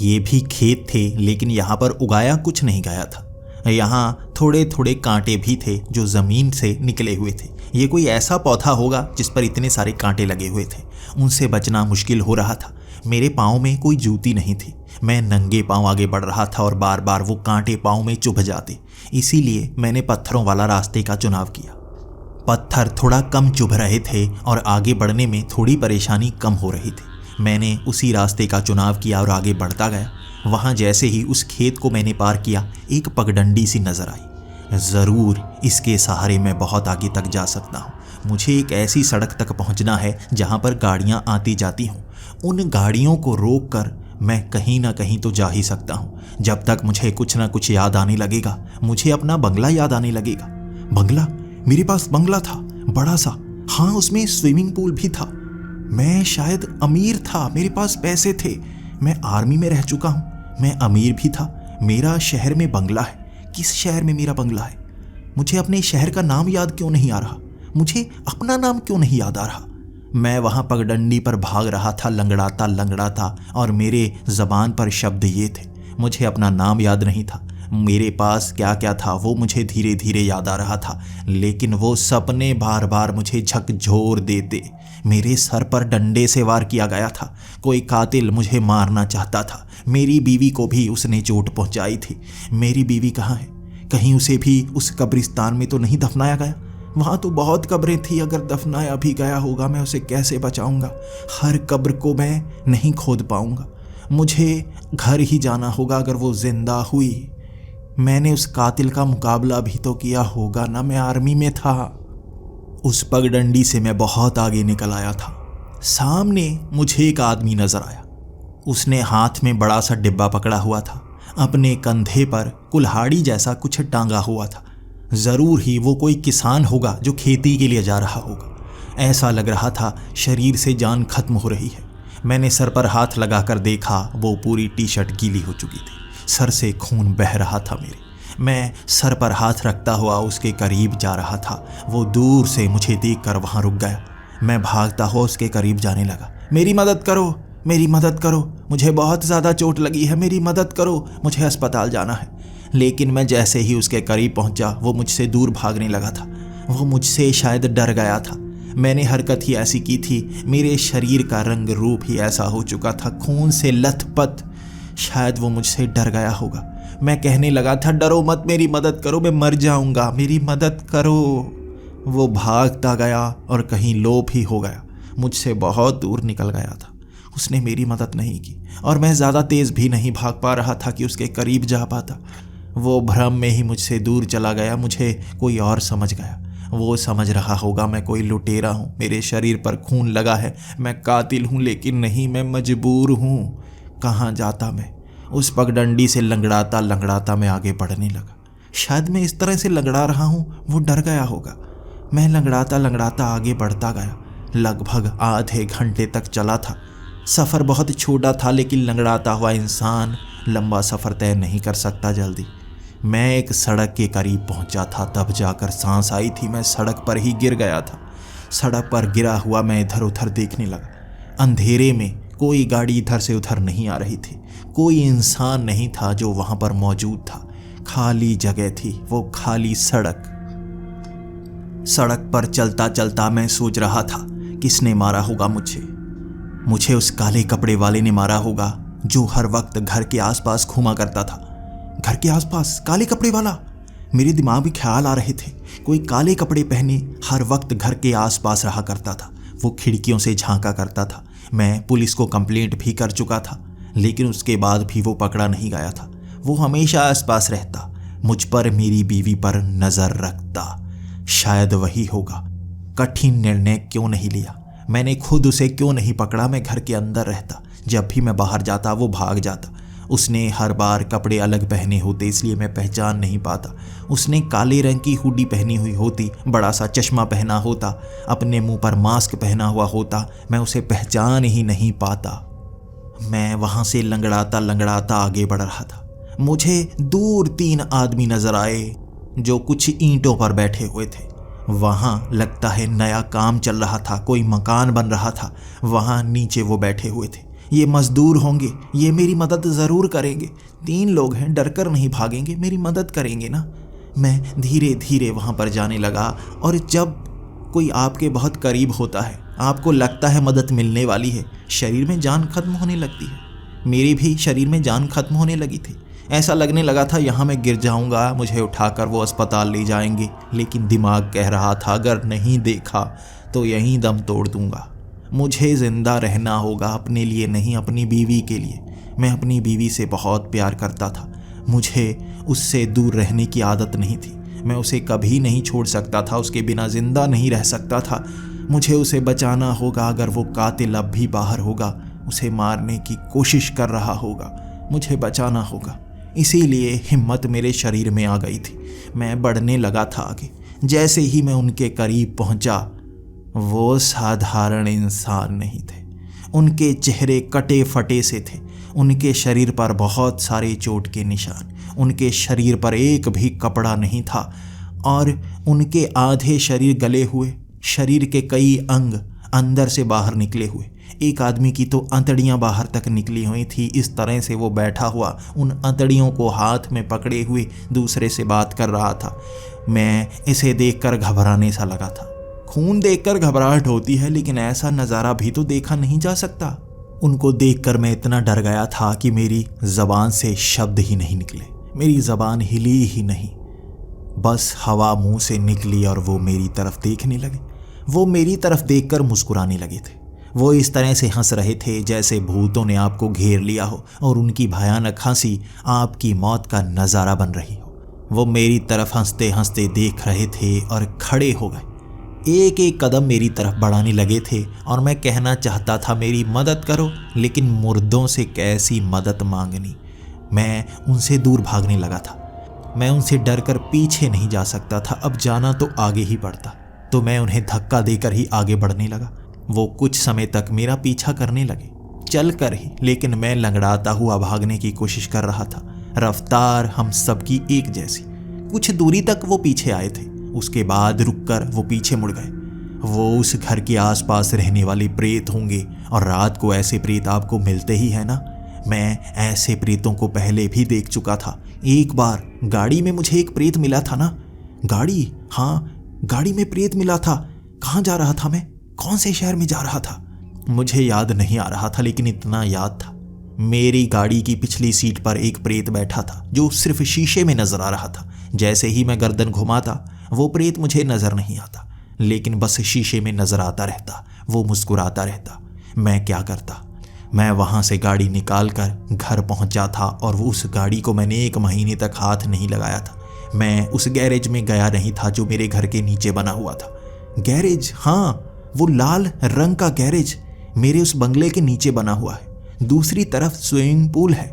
ये भी खेत थे, लेकिन यहाँ पर उगाया कुछ नहीं गया था। यहाँ थोड़े थोड़े कांटे भी थे जो ज़मीन से निकले हुए थे। ये कोई ऐसा पौधा होगा जिस पर इतने सारे कांटे लगे हुए थे। उनसे बचना मुश्किल हो रहा था। मेरे पाँव में कोई जूती नहीं थी। मैं नंगे पाँव आगे बढ़ रहा था और बार बार वो कांटे पाँव में चुभ जाते। इसीलिए मैंने पत्थरों वाला रास्ते का चुनाव किया। पत्थर थोड़ा कम चुभ रहे थे और आगे बढ़ने में थोड़ी परेशानी कम हो रही थी। मैंने उसी रास्ते का चुनाव किया और आगे बढ़ता गया। वहाँ जैसे ही उस खेत को मैंने पार किया, एक पगडंडी सी नज़र आई। ज़रूर इसके सहारे मैं बहुत आगे तक जा सकता हूँ। मुझे एक ऐसी सड़क तक पहुँचना है जहाँ पर गाड़ियाँ आती जाती हों। उन गाड़ियों को रोक कर मैं कहीं ना कहीं तो जा ही सकता हूँ। जब तक मुझे कुछ ना कुछ याद आने लगेगा। मुझे अपना बंगला याद आने लगेगा। बंगला, मेरे पास बंगला था, बड़ा सा। हाँ, उसमें स्विमिंग पूल भी था। मैं शायद अमीर था, मेरे पास पैसे थे। मैं आर्मी में रह चुका हूँ, मैं अमीर भी था। मेरा शहर में बंगला है। किस शहर में मेरा बंगला है? मुझे अपने शहर का नाम याद क्यों नहीं आ रहा? मुझे अपना नाम क्यों नहीं याद आ रहा? मैं वहाँ पगडंडी पर भाग रहा था, लंगड़ाता लंगड़ाता, और मेरे ज़बान पर शब्द ये थे। मुझे अपना नाम याद नहीं था। मेरे पास क्या क्या था वो मुझे धीरे धीरे याद आ रहा था, लेकिन वो सपने बार बार मुझे झकझोर देते। मेरे सर पर डंडे से वार किया गया था। कोई कातिल मुझे मारना चाहता था। मेरी बीवी को भी उसने चोट पहुंचाई थी। मेरी बीवी कहाँ है? कहीं उसे भी उस कब्रिस्तान में तो नहीं दफनाया गया? वहाँ तो बहुत कब्रें थी। अगर दफनाया भी गया होगा, मैं उसे कैसे बचाऊंगा? हर कब्र को मैं नहीं खोद पाऊंगा। मुझे घर ही जाना होगा अगर वो जिंदा हुई। मैंने उस कातिल का मुकाबला भी तो किया होगा ना, मैं आर्मी में था। उस पगडंडी से मैं बहुत आगे निकल आया था। सामने मुझे एक आदमी नजर आया। उसने हाथ में बड़ा सा डिब्बा पकड़ा हुआ था। अपने कंधे पर कुल्हाड़ी जैसा कुछ टांगा हुआ था। ज़रूर ही वो कोई किसान होगा जो खेती के लिए जा रहा होगा। ऐसा लग रहा था शरीर से जान खत्म हो रही है। मैंने सर पर हाथ लगाकर देखा, वो पूरी टी शर्ट गीली हो चुकी थी। सर से खून बह रहा था मेरे। मैं सर पर हाथ रखता हुआ उसके करीब जा रहा था। वो दूर से मुझे देखकर वहाँ रुक गया। मैं भागता हुआ उसके करीब जाने लगा। मेरी मदद करो, मेरी मदद करो, मुझे बहुत ज़्यादा चोट लगी है, मेरी मदद करो, मुझे अस्पताल जाना है। लेकिन मैं जैसे ही उसके करीब पहुंचा, वो मुझसे दूर भागने लगा था। वो मुझसे शायद डर गया था। मैंने हरकत ही ऐसी की थी, मेरे शरीर का रंग रूप ही ऐसा हो चुका था, खून से लथपथ। शायद वो मुझसे डर गया होगा। मैं कहने लगा था, डरो मत, मेरी मदद करो, मैं मर जाऊंगा, मेरी मदद करो। वो भागता गया और कहीं लोप ही हो गया। मुझसे बहुत दूर निकल गया था। उसने मेरी मदद नहीं की और मैं ज़्यादा तेज़ भी नहीं भाग पा रहा था कि उसके करीब जा पाता। वो भ्रम में ही मुझसे दूर चला गया। मुझे कोई और समझ गया। वो समझ रहा होगा मैं कोई लुटेरा हूँ, मेरे शरीर पर खून लगा है, मैं कातिल हूँ, लेकिन नहीं, मैं मजबूर हूँ। कहाँ जाता मैं? उस पगडंडी से लंगड़ाता लंगड़ाता मैं आगे बढ़ने लगा। शायद मैं इस तरह से लंगड़ा रहा हूँ, वो डर गया होगा। मैं लंगड़ाता लंगड़ाता आगे बढ़ता गया। लगभग आधे घंटे तक चला था। सफ़र बहुत छोटा था, लेकिन लंगड़ाता हुआ इंसान लंबा सफ़र तय नहीं कर सकता जल्दी। मैं एक सड़क के करीब पहुंचा था, तब जाकर सांस आई थी। मैं सड़क पर ही गिर गया था। सड़क पर गिरा हुआ मैं इधर उधर देखने लगा। अंधेरे में कोई गाड़ी इधर से उधर नहीं आ रही थी। कोई इंसान नहीं था जो वहां पर मौजूद था। खाली जगह थी, वो खाली सड़क। सड़क पर चलता चलता मैं सोच रहा था, किसने मारा होगा मुझे? मुझे उस काले कपड़े वाले ने मारा होगा जो हर वक्त घर के आसपास घूमा करता था। घर के आसपास काले कपड़े वाला? मेरे दिमाग में ख्याल आ रहे थे, कोई काले कपड़े पहने हर वक्त घर के आसपास रहा करता था। वो खिड़कियों से झांका करता था। मैं पुलिस को कंप्लेंट भी कर चुका था, लेकिन उसके बाद भी वो पकड़ा नहीं गया था। वो हमेशा आसपास रहता, मुझ पर, मेरी बीवी पर नज़र रखता। शायद वही होगा। कठिन निर्णय क्यों नहीं लिया? मैंने खुद उसे क्यों नहीं पकड़ा? मैं घर के अंदर रहता। जब भी मैं बाहर जाता वो भाग जाता। उसने हर बार कपड़े अलग पहने होते इसलिए मैं पहचान नहीं पाता। उसने काले रंग की हुडी पहनी हुई होती, बड़ा सा चश्मा पहना होता, अपने मुंह पर मास्क पहना हुआ होता, मैं उसे पहचान ही नहीं पाता। मैं वहाँ से लंगड़ाता लंगड़ाता आगे बढ़ रहा था। मुझे दूर 3 आदमी नजर आए जो कुछ ईंटों पर बैठे हुए थे। वहाँ लगता है नया काम चल रहा था, कोई मकान बन रहा था। वहाँ नीचे वो बैठे हुए थे। ये मजदूर होंगे, ये मेरी मदद ज़रूर करेंगे। 3 लोग हैं, डर कर नहीं भागेंगे, मेरी मदद करेंगे ना। मैं धीरे धीरे वहाँ पर जाने लगा। और जब कोई आपके बहुत करीब होता है, आपको लगता है मदद मिलने वाली है, शरीर में जान खत्म होने लगती है। मेरी भी शरीर में जान खत्म होने लगी थी। ऐसा लगने लगा था यहाँ मैं गिर जाऊँगा, मुझे उठाकर वो अस्पताल ले जाएंगे। लेकिन दिमाग कह रहा था अगर नहीं देखा तो यहीं दम तोड़ दूँगा। मुझे ज़िंदा रहना होगा, अपने लिए नहीं, अपनी बीवी के लिए। मैं अपनी बीवी से बहुत प्यार करता था। मुझे उससे दूर रहने की आदत नहीं थी। मैं उसे कभी नहीं छोड़ सकता था, उसके बिना ज़िंदा नहीं रह सकता था। मुझे उसे बचाना होगा। अगर वो कातिल अब भी बाहर होगा, उसे मारने की कोशिश कर रहा होगा, मुझे बचाना होगा। इसीलिए हिम्मत मेरे शरीर में आ गई थी। मैं बढ़ने लगा था आगे। जैसे ही मैं उनके करीब पहुंचा, वो साधारण इंसान नहीं थे। उनके चेहरे कटे फटे से थे। उनके शरीर पर बहुत सारे चोट के निशान। उनके शरीर पर एक भी कपड़ा नहीं था और उनके आधे शरीर गले हुए, शरीर के कई अंग अंदर से बाहर निकले हुए। एक आदमी की तो अंतड़ियां बाहर तक निकली हुई थी। इस तरह से वो बैठा हुआ उन अंतड़ियों को हाथ में पकड़े हुए दूसरे से बात कर रहा था। मैं इसे देखकर घबराने सा लगा था। खून देखकर घबराहट होती है, लेकिन ऐसा नज़ारा भी तो देखा नहीं जा सकता। उनको देखकर मैं इतना डर गया था कि मेरी ज़बान से शब्द ही नहीं निकले। मेरी ज़बान हिली ही नहीं, बस हवा मुंह से निकली और वो मेरी तरफ देखने लगे। वो मेरी तरफ देखकर मुस्कुराने लगे थे। वो इस तरह से हंस रहे थे जैसे भूतों ने आपको घेर लिया हो और उनकी भयानक हंसी आपकी मौत का नज़ारा बन रही हो। वो मेरी तरफ हंसते हंसते देख रहे थे और खड़े हो गए। एक एक कदम मेरी तरफ बढ़ाने लगे थे और मैं कहना चाहता था मेरी मदद करो, लेकिन मुर्दों से कैसी मदद मांगनी। मैं उनसे दूर भागने लगा था। मैं उनसे डरकर पीछे नहीं जा सकता था। अब जाना तो आगे ही बढ़ता, तो मैं उन्हें धक्का देकर ही आगे बढ़ने लगा। वो कुछ समय तक मेरा पीछा करने लगे, चल कर ही, लेकिन मैं लंगड़ाता हुआ भागने की कोशिश कर रहा था। रफ्तार हम सबकी एक जैसी। कुछ दूरी तक वो पीछे आए थे, उसके बाद रुककर वो पीछे मुड़ गए। वो उस घर के आसपास रहने वाले प्रेत होंगे और रात को ऐसे प्रेत आपको मिलते ही है ना। मैं ऐसे प्रेतों को पहले भी देख चुका था। एक बार गाड़ी में मुझे एक प्रेत मिला था ना। गाड़ी, हाँ, गाड़ी में प्रेत मिला था। कहाँ जा रहा था मैं? कौन से शहर में जा रहा था? मुझे याद नहीं आ रहा था, लेकिन इतना याद था, मेरी गाड़ी की पिछली सीट पर एक प्रेत बैठा था जो सिर्फ शीशे में नजर आ रहा था। जैसे ही मैं गर्दन घुमाता, वो प्रेत मुझे नजर नहीं आता, लेकिन बस शीशे में नजर आता रहता। वो मुस्कुराता रहता। मैं क्या करता? मैं वहाँ से गाड़ी निकाल कर घर पहुँचा था और उस गाड़ी को मैंने 1 महीने तक हाथ नहीं लगाया था। मैं उस गैरेज में गया नहीं था जो मेरे घर के नीचे बना हुआ था। गैरेज, हाँ, वो लाल रंग का गैरेज मेरे उस बंगले के नीचे बना हुआ है। दूसरी तरफ स्विमिंग पूल है।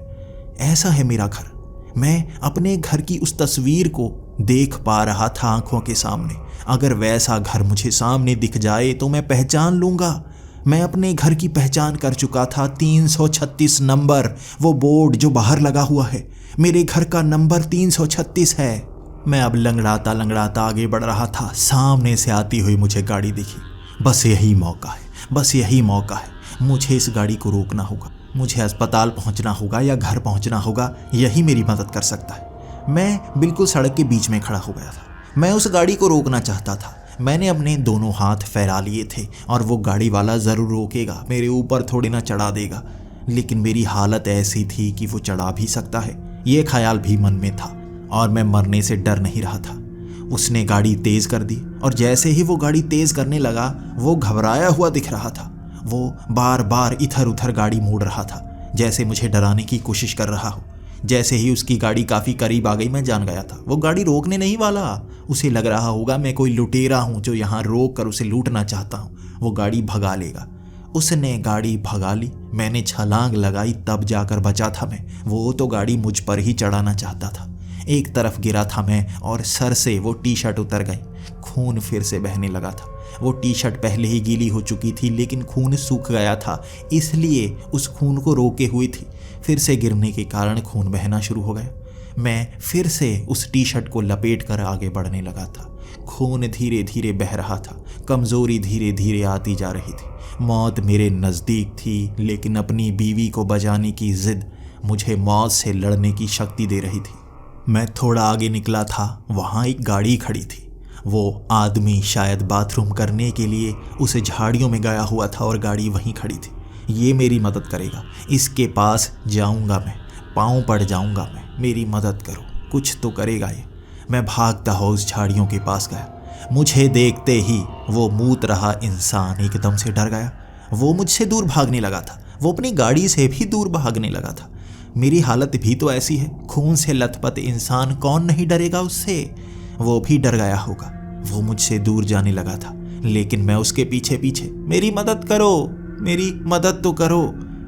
ऐसा है मेरा घर। मैं अपने घर की उस तस्वीर को देख पा रहा था आंखों के सामने। अगर वैसा घर मुझे सामने दिख जाए तो मैं पहचान लूँगा। मैं अपने घर की पहचान कर चुका था। 336 नंबर, वो बोर्ड जो बाहर लगा हुआ है, मेरे घर का नंबर 336 है। मैं अब लंगड़ाता लंगड़ाता आगे बढ़ रहा था। सामने से आती हुई मुझे गाड़ी दिखी। बस यही मौका है, बस यही मौका है। मुझे इस गाड़ी को रोकना होगा। मुझे अस्पताल पहुंचना होगा या घर पहुंचना होगा। यही मेरी मदद कर सकता है। मैं बिल्कुल सड़क के बीच में खड़ा हो गया था। मैं उस गाड़ी को रोकना चाहता था। मैंने अपने दोनों हाथ फैला लिए थे और वो गाड़ी वाला ज़रूर रोकेगा, मेरे ऊपर थोड़ी ना चढ़ा देगा। लेकिन मेरी हालत ऐसी थी कि वो चढ़ा भी सकता है, ये ख्याल भी मन में था और मैं मरने से डर नहीं रहा था। उसने गाड़ी तेज़ कर दी और जैसे ही वो गाड़ी तेज़ करने लगा, वो घबराया हुआ दिख रहा था। वो बार बार इधर उधर गाड़ी मोड़ रहा था, जैसे मुझे डराने की कोशिश कर रहा हो। जैसे ही उसकी गाड़ी काफ़ी करीब आ गई, मैं जान गया था वो गाड़ी रोकने नहीं वाला। उसे लग रहा होगा मैं कोई लुटेरा हूँ जो यहाँ रोक कर उसे लूटना चाहता हूँ। वो गाड़ी भगा लेगा। उसने गाड़ी भगा ली। मैंने छलांग लगाई तब जाकर बचा था मैं। वो तो गाड़ी मुझ पर ही चढ़ाना चाहता था। एक तरफ गिरा था मैं और सर से वो टी शर्ट उतर गई। खून फिर से बहने लगा था। वो टी शर्ट पहले ही गीली हो चुकी थी, लेकिन खून सूख गया था, इसलिए उस खून को रोके हुई थी। फिर से गिरने के कारण खून बहना शुरू हो गया। मैं फिर से उस टी शर्ट को लपेट कर आगे बढ़ने लगा था। खून धीरे धीरे बह रहा था। कमज़ोरी धीरे धीरे आती जा रही थी। मौत मेरे नज़दीक थी, लेकिन अपनी बीवी को बचाने की जिद मुझे मौत से लड़ने की शक्ति दे रही थी। मैं थोड़ा आगे निकला था, वहाँ एक गाड़ी खड़ी थी। वो आदमी शायद बाथरूम करने के लिए उस झाड़ियों में गया हुआ था और गाड़ी वहीं खड़ी थी। ये मेरी मदद करेगा, इसके पास जाऊंगा मैं, पाँव पड़ जाऊंगा मैं, मेरी मदद करो, कुछ तो करेगा ये। मैं भागता हुआ उस झाड़ियों के पास गया। मुझे देखते ही वो मूत रहा इंसान एकदम से डर गया। वो मुझसे दूर भागने लगा था। वो अपनी गाड़ी से भी दूर भागने लगा था। मेरी हालत भी तो ऐसी है। खून से लथपथ इंसान, कौन नहीं डरेगा उससे। वो भी डर गया होगा। वो मुझसे दूर जाने लगा था, लेकिन मैं उसके पीछे पीछे, मेरी मदद करो, मेरी मदद तो करो।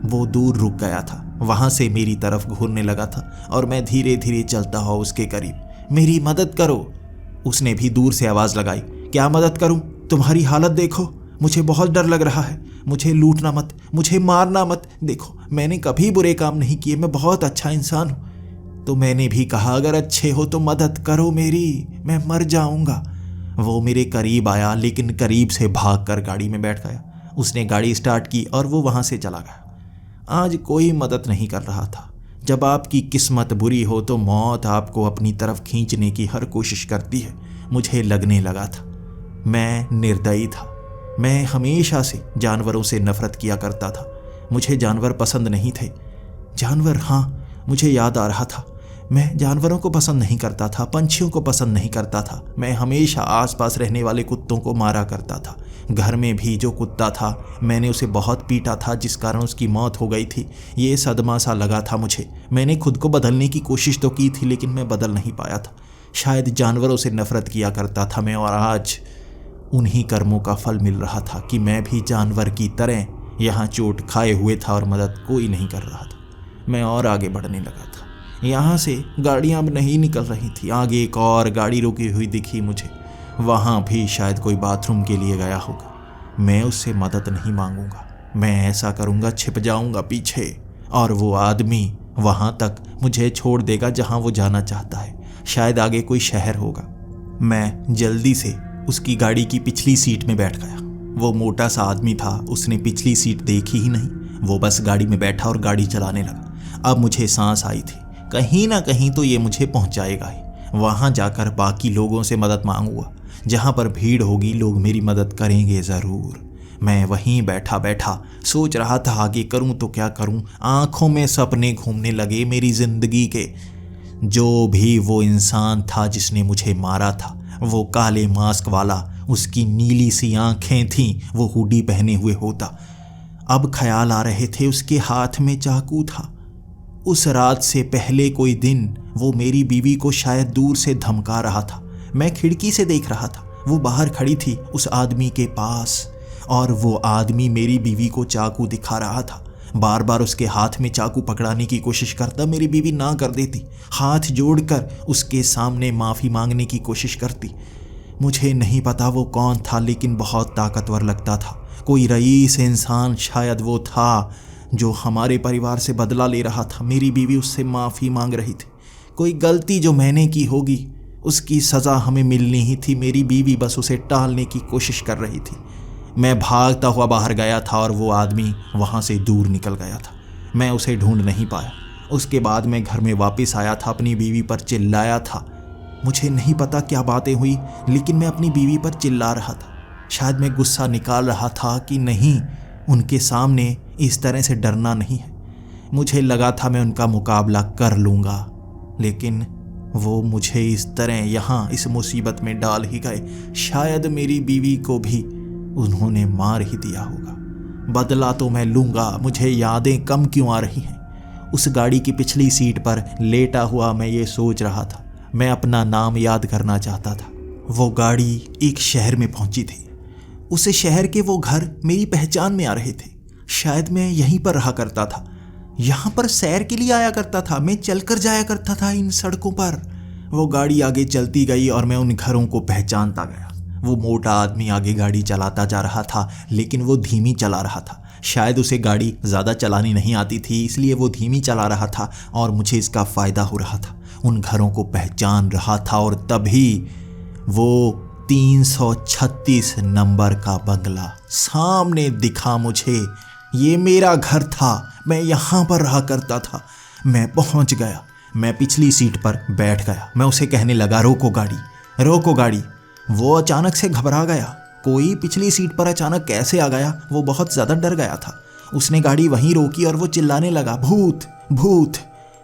वो दूर रुक गया था, वहां से मेरी तरफ घूरने लगा था और मैं धीरे धीरे चलता हुआ उसके करीब, मेरी मदद करो। उसने भी दूर से आवाज लगाई, क्या मदद करूं? तुम्हारी हालत देखो, मुझे बहुत डर लग रहा है। मुझे लूटना मत, मुझे मारना मत। देखो, मैंने कभी बुरे काम नहीं किए, मैं बहुत अच्छा इंसान हूं। तो मैंने भी कहा, अगर अच्छे हो तो मदद करो मेरी, मैं मर जाऊंगा। वो मेरे करीब आया, लेकिन करीब से भागकर गाड़ी में बैठ गया। उसने गाड़ी स्टार्ट की और वो वहां से चला गया। आज कोई मदद नहीं कर रहा था। जब आपकी किस्मत बुरी हो तो मौत आपको अपनी तरफ खींचने की हर कोशिश करती है। मुझे लगने लगा था मैं निर्दयी था। मैं हमेशा से जानवरों से नफरत किया करता था। मुझे जानवर पसंद नहीं थे। जानवर, हाँ, मुझे याद आ रहा था, मैं जानवरों को पसंद नहीं करता था, पंछियों को पसंद नहीं करता था। मैं हमेशा आसपास रहने वाले कुत्तों को मारा करता था। घर में भी जो कुत्ता था, मैंने उसे बहुत पीटा था, जिस कारण उसकी मौत हो गई थी। ये सदमा सा लगा था मुझे। मैंने खुद को बदलने की कोशिश तो की थी, लेकिन मैं बदल नहीं पाया था। शायद जानवरों से नफरत किया करता था मैं, और आज उन्हीं कर्मों का फल मिल रहा था कि मैं भी जानवर की तरह यहाँ चोट खाए हुए था और मदद कोई नहीं कर रहा था। मैं और आगे बढ़ने लगा था। यहाँ से गाड़ियाँ अब नहीं निकल रही थी। आगे एक और गाड़ी रुकी हुई दिखी मुझे। वहाँ भी शायद कोई बाथरूम के लिए गया होगा। मैं उससे मदद नहीं मांगूंगा। मैं ऐसा करूँगा, छिप जाऊँगा पीछे, और वो आदमी वहाँ तक मुझे छोड़ देगा जहाँ वो जाना चाहता है। शायद आगे कोई शहर होगा। मैं जल्दी से उसकी गाड़ी की पिछली सीट में बैठ गया। वो मोटा सा आदमी था, उसने पिछली सीट देखी ही नहीं। वो बस गाड़ी में बैठा और गाड़ी चलाने लगा। अब मुझे सांस आई थी, कहीं ना कहीं तो ये मुझे पहुंचाएगा ही। वहां जाकर बाकी लोगों से मदद मांगूंगा। जहां पर भीड़ होगी लोग मेरी मदद करेंगे ज़रूर। मैं वहीं बैठा बैठा सोच रहा था आगे करूं तो क्या करूं। आंखों में सपने घूमने लगे मेरी जिंदगी के। जो भी वो इंसान था जिसने मुझे मारा था, वो काले मास्क वाला, उसकी नीली सी आंखें थीं, वो हुडी पहने हुए होता। अब ख्याल आ रहे थे उसके हाथ में चाकू था। उस रात से पहले कोई दिन वो मेरी बीवी को शायद दूर से धमका रहा था। मैं खिड़की से देख रहा था, वो बाहर खड़ी थी उस आदमी के पास, और वो आदमी मेरी बीवी को चाकू दिखा रहा था। बार बार उसके हाथ में चाकू पकड़ाने की कोशिश करता, मेरी बीवी ना कर देती। हाथ जोड़कर उसके सामने माफ़ी मांगने की कोशिश करती। मुझे नहीं पता वो कौन था, लेकिन बहुत ताकतवर लगता था। कोई रईस इंसान शायद वो था जो हमारे परिवार से बदला ले रहा था। मेरी बीवी उससे माफ़ी मांग रही थी। कोई गलती जो मैंने की होगी उसकी सज़ा हमें मिलनी ही थी। मेरी बीवी बस उसे टालने की कोशिश कर रही थी। मैं भागता हुआ बाहर गया था और वो आदमी वहाँ से दूर निकल गया था। मैं उसे ढूंढ नहीं पाया। उसके बाद मैं घर में वापस आया था, अपनी बीवी पर चिल्लाया था। मुझे नहीं पता क्या बातें हुई, लेकिन मैं अपनी बीवी पर चिल्ला रहा था। शायद मैं गुस्सा निकाल रहा था कि नहीं, उनके सामने इस तरह से डरना नहीं है। मुझे लगा था मैं उनका मुकाबला कर लूँगा, लेकिन वो मुझे इस तरह यहाँ इस मुसीबत में डाल ही गए। शायद मेरी बीवी को भी उन्होंने मार ही दिया होगा। बदला तो मैं लूँगा। मुझे यादें कम क्यों आ रही हैं? उस गाड़ी की पिछली सीट पर लेटा हुआ मैं ये सोच रहा था। मैं अपना नाम याद करना चाहता था। वो गाड़ी एक शहर में पहुंची थी। उस शहर के वो घर मेरी पहचान में आ रहे थे। शायद मैं यहीं पर रहा करता था, यहाँ पर सैर के लिए आया करता था, मैं चलकर जाया करता था इन सड़कों पर। वो गाड़ी आगे चलती गई और मैं उन घरों को पहचानता गया। वो मोटा आदमी आगे गाड़ी चलाता जा रहा था, लेकिन वो धीमी चला रहा था। शायद उसे गाड़ी ज़्यादा चलानी नहीं आती थी, इसलिए वो धीमी चला रहा था और मुझे इसका फ़ायदा हो रहा था। उन घरों को पहचान रहा था और तभी वो 336 नंबर का बंगला सामने दिखा मुझे। ये मेरा घर था, मैं यहाँ पर रहा करता था। मैं पहुँच गया, मैं पिछली सीट पर बैठ गया। मैं उसे कहने लगा, रोको गाड़ी, रोको गाड़ी। वो अचानक से घबरा गया। कोई पिछली सीट पर अचानक कैसे आ गया? वो बहुत ज़्यादा डर गया था। उसने गाड़ी वहीं रोकी और वो चिल्लाने लगा, भूत भूत।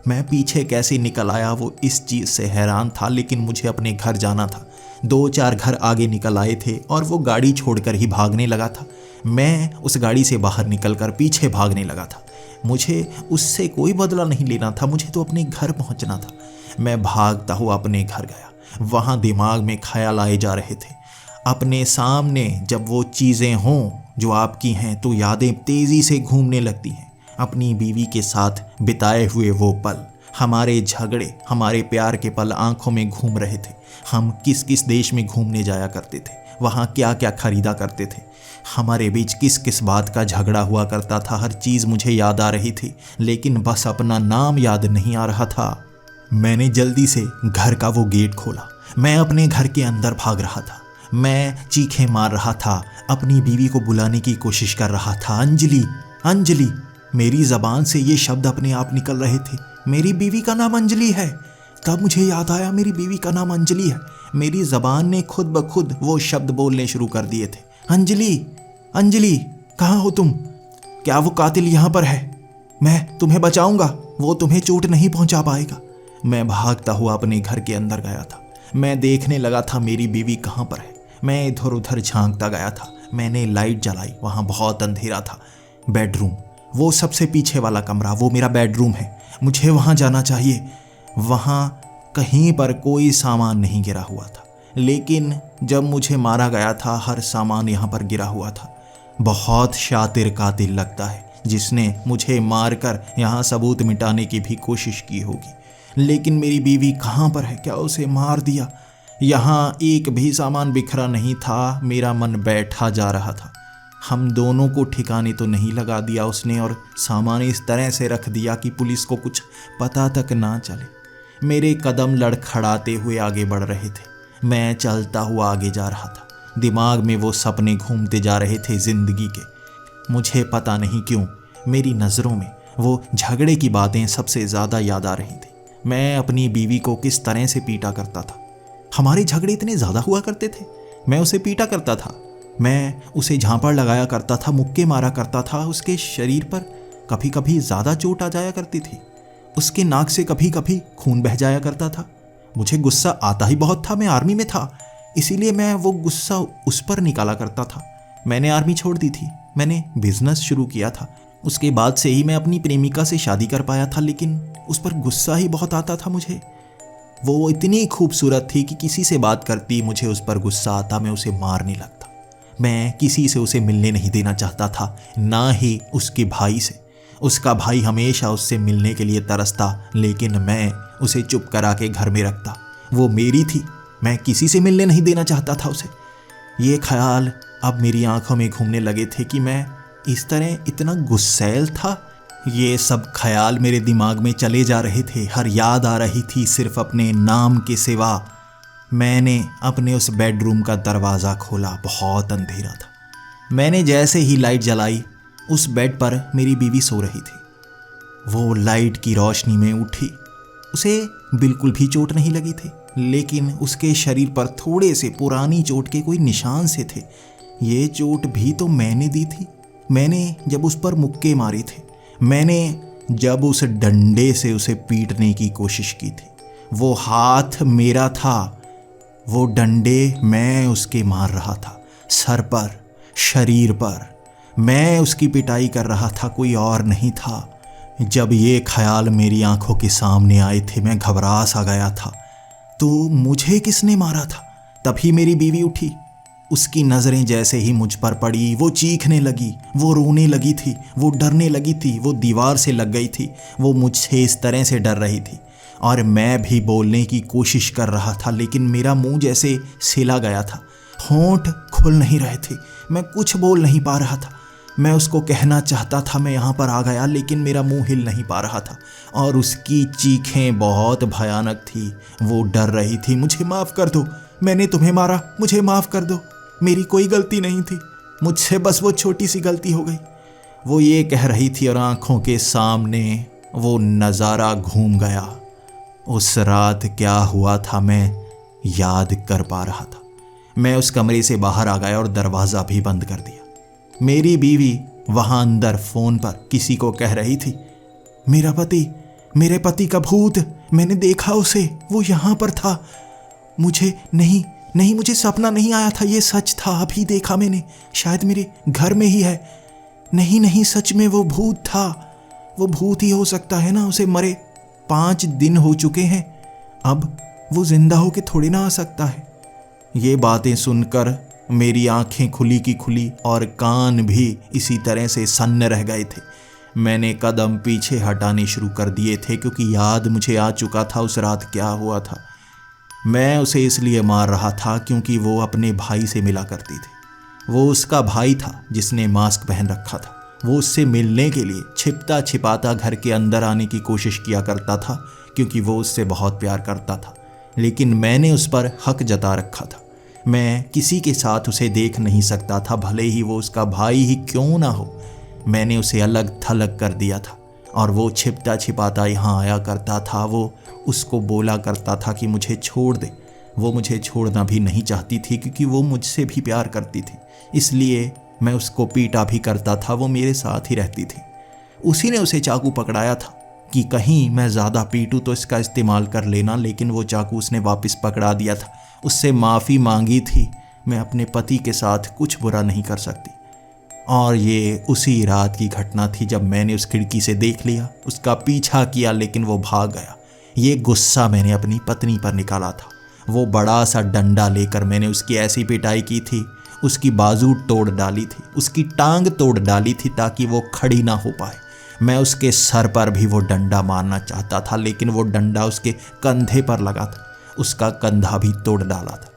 मैं पीछे कैसे निकल आया वो इस चीज़ से हैरान था, लेकिन मुझे अपने घर जाना था। 2-4 घर आगे निकल आए थे और वो गाड़ी छोड़कर ही भागने लगा था। मैं उस गाड़ी से बाहर निकलकर पीछे भागने लगा था। मुझे उससे कोई बदला नहीं लेना था, मुझे तो अपने घर पहुंचना था। मैं भागता हुआ अपने घर गया। वहाँ दिमाग में ख्याल आए जा रहे थे। अपने सामने जब वो चीज़ें हों जो आपकी हैं तो यादें तेज़ी से घूमने लगती हैं। अपनी बीवी के साथ बिताए हुए वो पल, हमारे झगड़े, हमारे प्यार के पल आंखों में घूम रहे थे। हम किस किस देश में घूमने जाया करते थे, वहाँ क्या क्या खरीदा करते थे, हमारे बीच किस किस बात का झगड़ा हुआ करता था। हर चीज़ मुझे याद आ रही थी, लेकिन बस अपना नाम याद नहीं आ रहा था। मैंने जल्दी से घर का वो गेट खोला। मैं अपने घर के अंदर भाग रहा था। मैं चीखें मार रहा था, अपनी बीवी को बुलाने की कोशिश कर रहा था, अंजलि, अंजलि। मेरी ज़बान से ये शब्द अपने आप निकल रहे थे, मेरी बीवी का नाम अंजलि है। तब मुझे याद आया, मेरी बीवी का नाम अंजलि है। मेरी ज़बान ने खुद ब खुद वो शब्द बोलने शुरू कर दिए थे, अंजलि, अंजलि, कहाँ हो तुम? क्या वो कातिल यहाँ पर है? मैं तुम्हें बचाऊंगा, वो तुम्हें चोट नहीं पहुँचा पाएगा। मैं भागता हुआ अपने घर के अंदर गया था। मैं देखने लगा था मेरी बीवी कहाँ पर है। मैं इधर उधर झांकता गया था। मैंने लाइट जलाई, वहाँ बहुत अंधेरा था। बेडरूम, वो सबसे पीछे वाला कमरा, वो मेरा बेडरूम है। मुझे वहाँ जाना चाहिए। वहाँ कहीं पर कोई सामान नहीं गिरा हुआ था, लेकिन जब मुझे मारा गया था हर सामान यहाँ पर गिरा हुआ था। बहुत शातिर कातिल लगता है जिसने मुझे मारकर यहाँ सबूत मिटाने की भी कोशिश की होगी। लेकिन मेरी बीवी कहाँ पर है? क्या उसे मार दिया? यहाँ एक भी सामान बिखरा नहीं था। मेरा मन बैठा जा रहा था। हम दोनों को ठिकाने तो नहीं लगा दिया उसने, और सामान इस तरह से रख दिया कि पुलिस को कुछ पता तक ना चले। मेरे कदम लड़खड़ाते हुए आगे बढ़ रहे थे। मैं चलता हुआ आगे जा रहा था। दिमाग में वो सपने घूमते जा रहे थे ज़िंदगी के। मुझे पता नहीं क्यों मेरी नज़रों में वो झगड़े की बातें सबसे ज़्यादा याद आ रही थी। मैं अपनी बीवी को किस तरह से पीटा करता था। हमारे झगड़े इतने ज़्यादा हुआ करते थे। मैं उसे पीटा करता था, मैं उसे झांपड़ लगाया करता था, मुक्के मारा करता था। उसके शरीर पर कभी कभी ज़्यादा चोट आ जाया करती थी। उसके नाक से कभी कभी खून बह जाया करता था। मुझे गुस्सा आता ही बहुत था। मैं आर्मी में था, इसीलिए मैं वो गुस्सा उस पर निकाला करता था। मैंने आर्मी छोड़ दी थी, मैंने बिजनेस शुरू किया था। उसके बाद से ही मैं अपनी प्रेमिका से शादी कर पाया था, लेकिन उस पर गुस्सा ही बहुत आता था मुझे। वो इतनी खूबसूरत थी कि किसी से बात करती मुझे उस पर गुस्सा आता, मैं उसे मारने लगता। मैं किसी से उसे मिलने नहीं देना चाहता था, ना ही उसके भाई से। उसका भाई हमेशा उससे मिलने के लिए तरसता, लेकिन मैं उसे चुप करा के घर में रखता। वो मेरी थी, मैं किसी से मिलने नहीं देना चाहता था उसे। ये ख्याल अब मेरी आंखों में घूमने लगे थे कि मैं इस तरह इतना गुस्सैल था। ये सब ख्याल मेरे दिमाग में चले जा रहे थे। हर याद आ रही थी सिर्फ अपने नाम के सिवा। मैंने अपने उस बेडरूम का दरवाज़ा खोला। बहुत अंधेरा था। मैंने जैसे ही लाइट जलाई, उस बेड पर मेरी बीवी सो रही थी। वो लाइट की रोशनी में उठी। उसे बिल्कुल भी चोट नहीं लगी थी, लेकिन उसके शरीर पर थोड़े से पुरानी चोट के कोई निशान से थे। ये चोट भी तो मैंने दी थी। मैंने जब उस पर मुक्के मारे थे, मैंने जब उस डंडे से उसे पीटने की कोशिश की थी। वो हाथ मेरा था, वो डंडे मैं उसके मार रहा था, सर पर, शरीर पर। मैं उसकी पिटाई कर रहा था, कोई और नहीं था। जब ये ख्याल मेरी आंखों के सामने आए थे, मैं घबरा सा गया था। तो मुझे किसने मारा था? तभी मेरी बीवी उठी। उसकी नज़रें जैसे ही मुझ पर पड़ी वो चीखने लगी, वो रोने लगी थी, वो डरने लगी थी, वो दीवार से लग गई थी। वो मुझसे इस तरह से डर रही थी और मैं भी बोलने की कोशिश कर रहा था, लेकिन मेरा मुंह जैसे सिला गया था, होंठ खुल नहीं रहे थे, मैं कुछ बोल नहीं पा रहा था। मैं उसको कहना चाहता था मैं यहाँ पर आ गया, लेकिन मेरा मुंह हिल नहीं पा रहा था और उसकी चीखें बहुत भयानक थी। वो डर रही थी, मुझे माफ़ कर दो, मैंने तुम्हें मारा, मुझे माफ़ कर दो, मेरी कोई गलती नहीं थी, मुझसे बस वो छोटी सी गलती हो गई। वो ये कह रही थी और आंखों के सामने वो नज़ारा घूम गया। उस रात क्या हुआ था मैं याद कर पा रहा था। मैं उस कमरे से बाहर आ गया और दरवाज़ा भी बंद कर दिया। मेरी बीवी वहाँ अंदर फ़ोन पर किसी को कह रही थी, मेरे पति का भूत, मैंने देखा उसे, वो यहाँ पर था, मुझे नहीं मुझे सपना नहीं आया था, ये सच था, अभी देखा मैंने, शायद मेरे घर में ही है, नहीं सच में वो भूत था, वो भूत ही हो सकता है ना, उसे मरे 5 दिन हो चुके हैं, अब वो जिंदा होके थोड़ी ना आ सकता है। ये बातें सुनकर मेरी आंखें खुली की खुली और कान भी इसी तरह से सन्न रह गए थे। मैंने कदम पीछे हटाने शुरू कर दिए थे क्योंकि याद मुझे आ चुका था उस रात क्या हुआ था। मैं उसे इसलिए मार रहा था क्योंकि वो अपने भाई से मिला करती थी। वो उसका भाई था जिसने मास्क पहन रखा था। वो उससे मिलने के लिए छिपता छिपाता घर के अंदर आने की कोशिश किया करता था क्योंकि वो उससे बहुत प्यार करता था, लेकिन मैंने उस पर हक जता रखा था। मैं किसी के साथ उसे देख नहीं सकता था, भले ही वो उसका भाई ही क्यों ना हो। मैंने उसे अलग थलग कर दिया था और वो छिपता छिपाता यहाँ आया करता था। वो उसको बोला करता था कि मुझे छोड़ दे। वो मुझे छोड़ना भी नहीं चाहती थी क्योंकि वो मुझसे भी प्यार करती थी, इसलिए मैं उसको पीटा भी करता था। वो मेरे साथ ही रहती थी। उसी ने उसे चाकू पकड़ाया था कि कहीं मैं ज़्यादा पीटूँ तो इसका इस्तेमाल कर लेना, लेकिन वो चाकू उसने वापस पकड़ा दिया था। उससे माफ़ी मांगी थी। मैं अपने पति के साथ कुछ बुरा नहीं कर सकती। और ये उसी रात की घटना थी जब मैंने उस खिड़की से देख लिया, उसका पीछा किया, लेकिन वो भाग गया। ये गुस्सा मैंने अपनी पत्नी पर निकाला था। वो बड़ा सा डंडा लेकर मैंने उसकी ऐसी पिटाई की थी, उसकी बाजू तोड़ डाली थी, उसकी टांग तोड़ डाली थी ताकि वो खड़ी ना हो पाए। मैं उसके सर पर भी वो डंडा मारना चाहता था, लेकिन वो डंडा उसके कंधे पर लगा था, उसका कंधा भी तोड़ डाला था।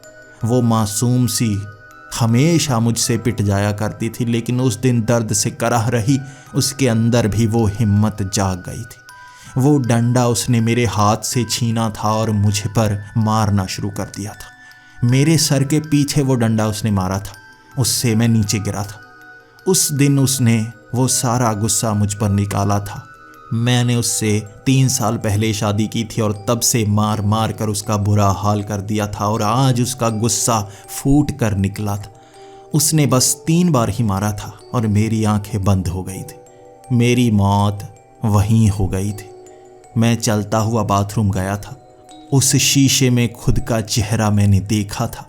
वो मासूम सी हमेशा मुझसे पिट जाया करती थी, लेकिन उस दिन दर्द से कराह रही, उसके अंदर भी वो हिम्मत जाग गई थी। वो डंडा उसने मेरे हाथ से छीना था और मुझ पर मारना शुरू कर दिया था। मेरे सर के पीछे वो डंडा उसने मारा था, उससे मैं नीचे गिरा था। उस दिन उसने वो सारा गुस्सा मुझ पर निकाला था। मैंने उससे 3 साल पहले शादी की थी और तब से मार मार कर उसका बुरा हाल कर दिया था और आज उसका गुस्सा फूट कर निकला था। उसने बस 3 बार ही मारा था और मेरी आंखें बंद हो गई थी। मेरी मौत वहीं हो गई थी। मैं चलता हुआ बाथरूम गया था। उस शीशे में खुद का चेहरा मैंने देखा था।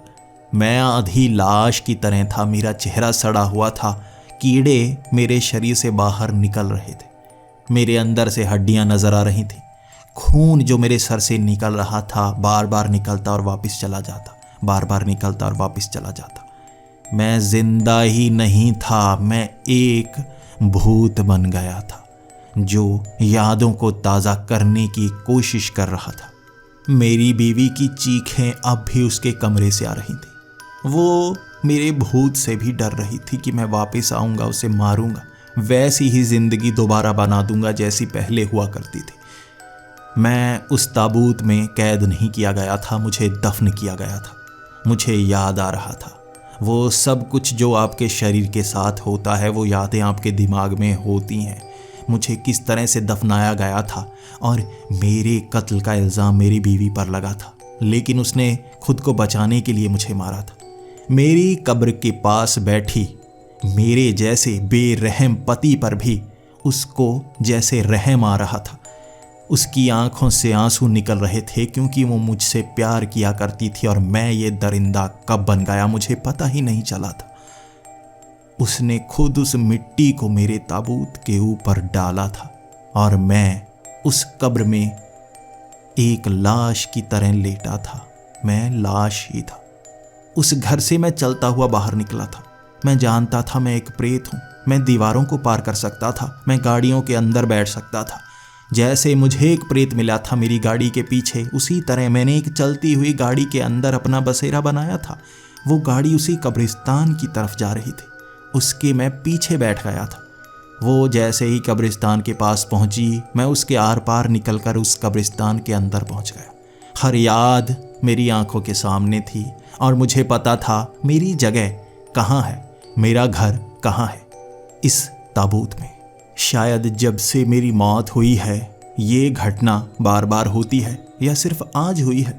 मैं आधी लाश की तरह था, मेरा चेहरा सड़ा हुआ था, कीड़े मेरे शरीर से बाहर निकल रहे थे, मेरे अंदर से हड्डियां नजर आ रही थी। खून जो मेरे सर से निकल रहा था बार बार निकलता और वापस चला जाता, बार बार निकलता और वापस चला जाता। मैं जिंदा ही नहीं था, मैं एक भूत बन गया था जो यादों को ताज़ा करने की कोशिश कर रहा था। मेरी बीवी की चीखें अब भी उसके कमरे से आ रही थी। वो मेरे भूत से भी डर रही थी कि मैं वापस आऊँगा, उसे मारूंगा, वैसी ही ज़िंदगी दोबारा बना दूंगा जैसी पहले हुआ करती थी। मैं उस ताबूत में कैद नहीं किया गया था, मुझे दफन किया गया था। मुझे याद आ रहा था वो सब कुछ जो आपके शरीर के साथ होता है, वो यादें आपके दिमाग में होती हैं। मुझे किस तरह से दफनाया गया था और मेरे कत्ल का इल्ज़ाम मेरी बीवी पर लगा था, लेकिन उसने खुद को बचाने के लिए मुझे मारा था। मेरी कब्र के पास बैठी मेरे जैसे बेरहम पति पर भी उसको जैसे रहम आ रहा था। उसकी आंखों से आंसू निकल रहे थे क्योंकि वो मुझसे प्यार किया करती थी और मैं ये दरिंदा कब बन गया मुझे पता ही नहीं चला था। उसने खुद उस मिट्टी को मेरे ताबूत के ऊपर डाला था और मैं उस कब्र में एक लाश की तरह लेटा था। मैं लाश ही था। उस घर से मैं चलता हुआ बाहर निकला था। मैं जानता था मैं एक प्रेत हूँ। मैं दीवारों को पार कर सकता था, मैं गाड़ियों के अंदर बैठ सकता था। जैसे मुझे एक प्रेत मिला था मेरी गाड़ी के पीछे, उसी तरह मैंने एक चलती हुई गाड़ी के अंदर अपना बसेरा बनाया था। वो गाड़ी उसी कब्रिस्तान की तरफ जा रही थी, उसके मैं पीछे बैठ गया था। वो जैसे ही कब्रिस्तान के पास पहुंची, मैं उसके आर पार निकलकर उस कब्रिस्तान के अंदर पहुंच गया। हर याद मेरी आंखों के सामने थी और मुझे पता था मेरी जगह कहाँ है, मेरा घर कहाँ है, इस ताबूत में। शायद जब से मेरी मौत हुई है ये घटना बार बार होती है या सिर्फ आज हुई है।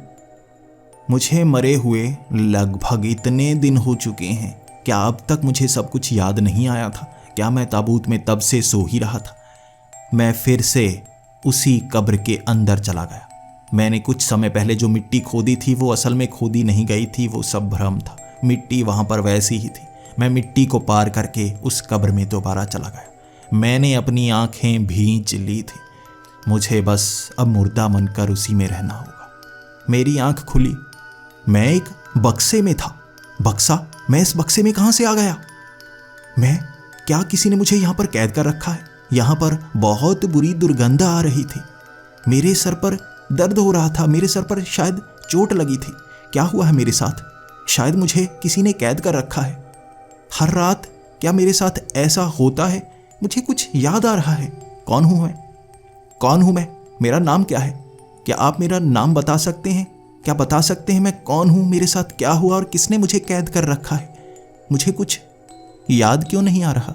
मुझे मरे हुए लगभग इतने दिन हो चुके हैं, क्या अब तक मुझे सब कुछ याद नहीं आया था? क्या मैं ताबूत में तब से सो ही रहा था? मैं फिर से उसी कब्र के अंदर चला गया। मैंने कुछ समय पहले जो मिट्टी खोदी थी वो असल में खोदी नहीं गई थी, वो सब भ्रम था। मिट्टी वहाँ पर वैसी ही थी। मैं मिट्टी को पार करके उस कब्र में दोबारा चला गया। मैंने अपनी आंखें भींच ली थी। मुझे बस अब मुर्दा बनकर उसी में रहना होगा। मेरी आंख खुली, मैं एक बक्से में था। बक्सा? मैं इस बक्से में कहाँ से आ गया? क्या किसी ने मुझे यहाँ पर कैद कर रखा है? यहाँ पर बहुत बुरी दुर्गंध आ रही थी। मेरे सर पर दर्द हो रहा था, मेरे सर पर शायद चोट लगी थी। क्या हुआ है मेरे साथ? शायद मुझे किसी ने कैद कर रखा है। हर रात क्या मेरे साथ ऐसा होता है? मुझे कुछ याद आ रहा है। कौन हूँ मैं? कौन हूँ मैं? मेरा नाम क्या है? क्या आप मेरा नाम बता सकते हैं? क्या बता सकते हैं मैं कौन हूँ, मेरे साथ क्या हुआ और किसने मुझे कैद कर रखा है? मुझे कुछ याद क्यों नहीं आ रहा?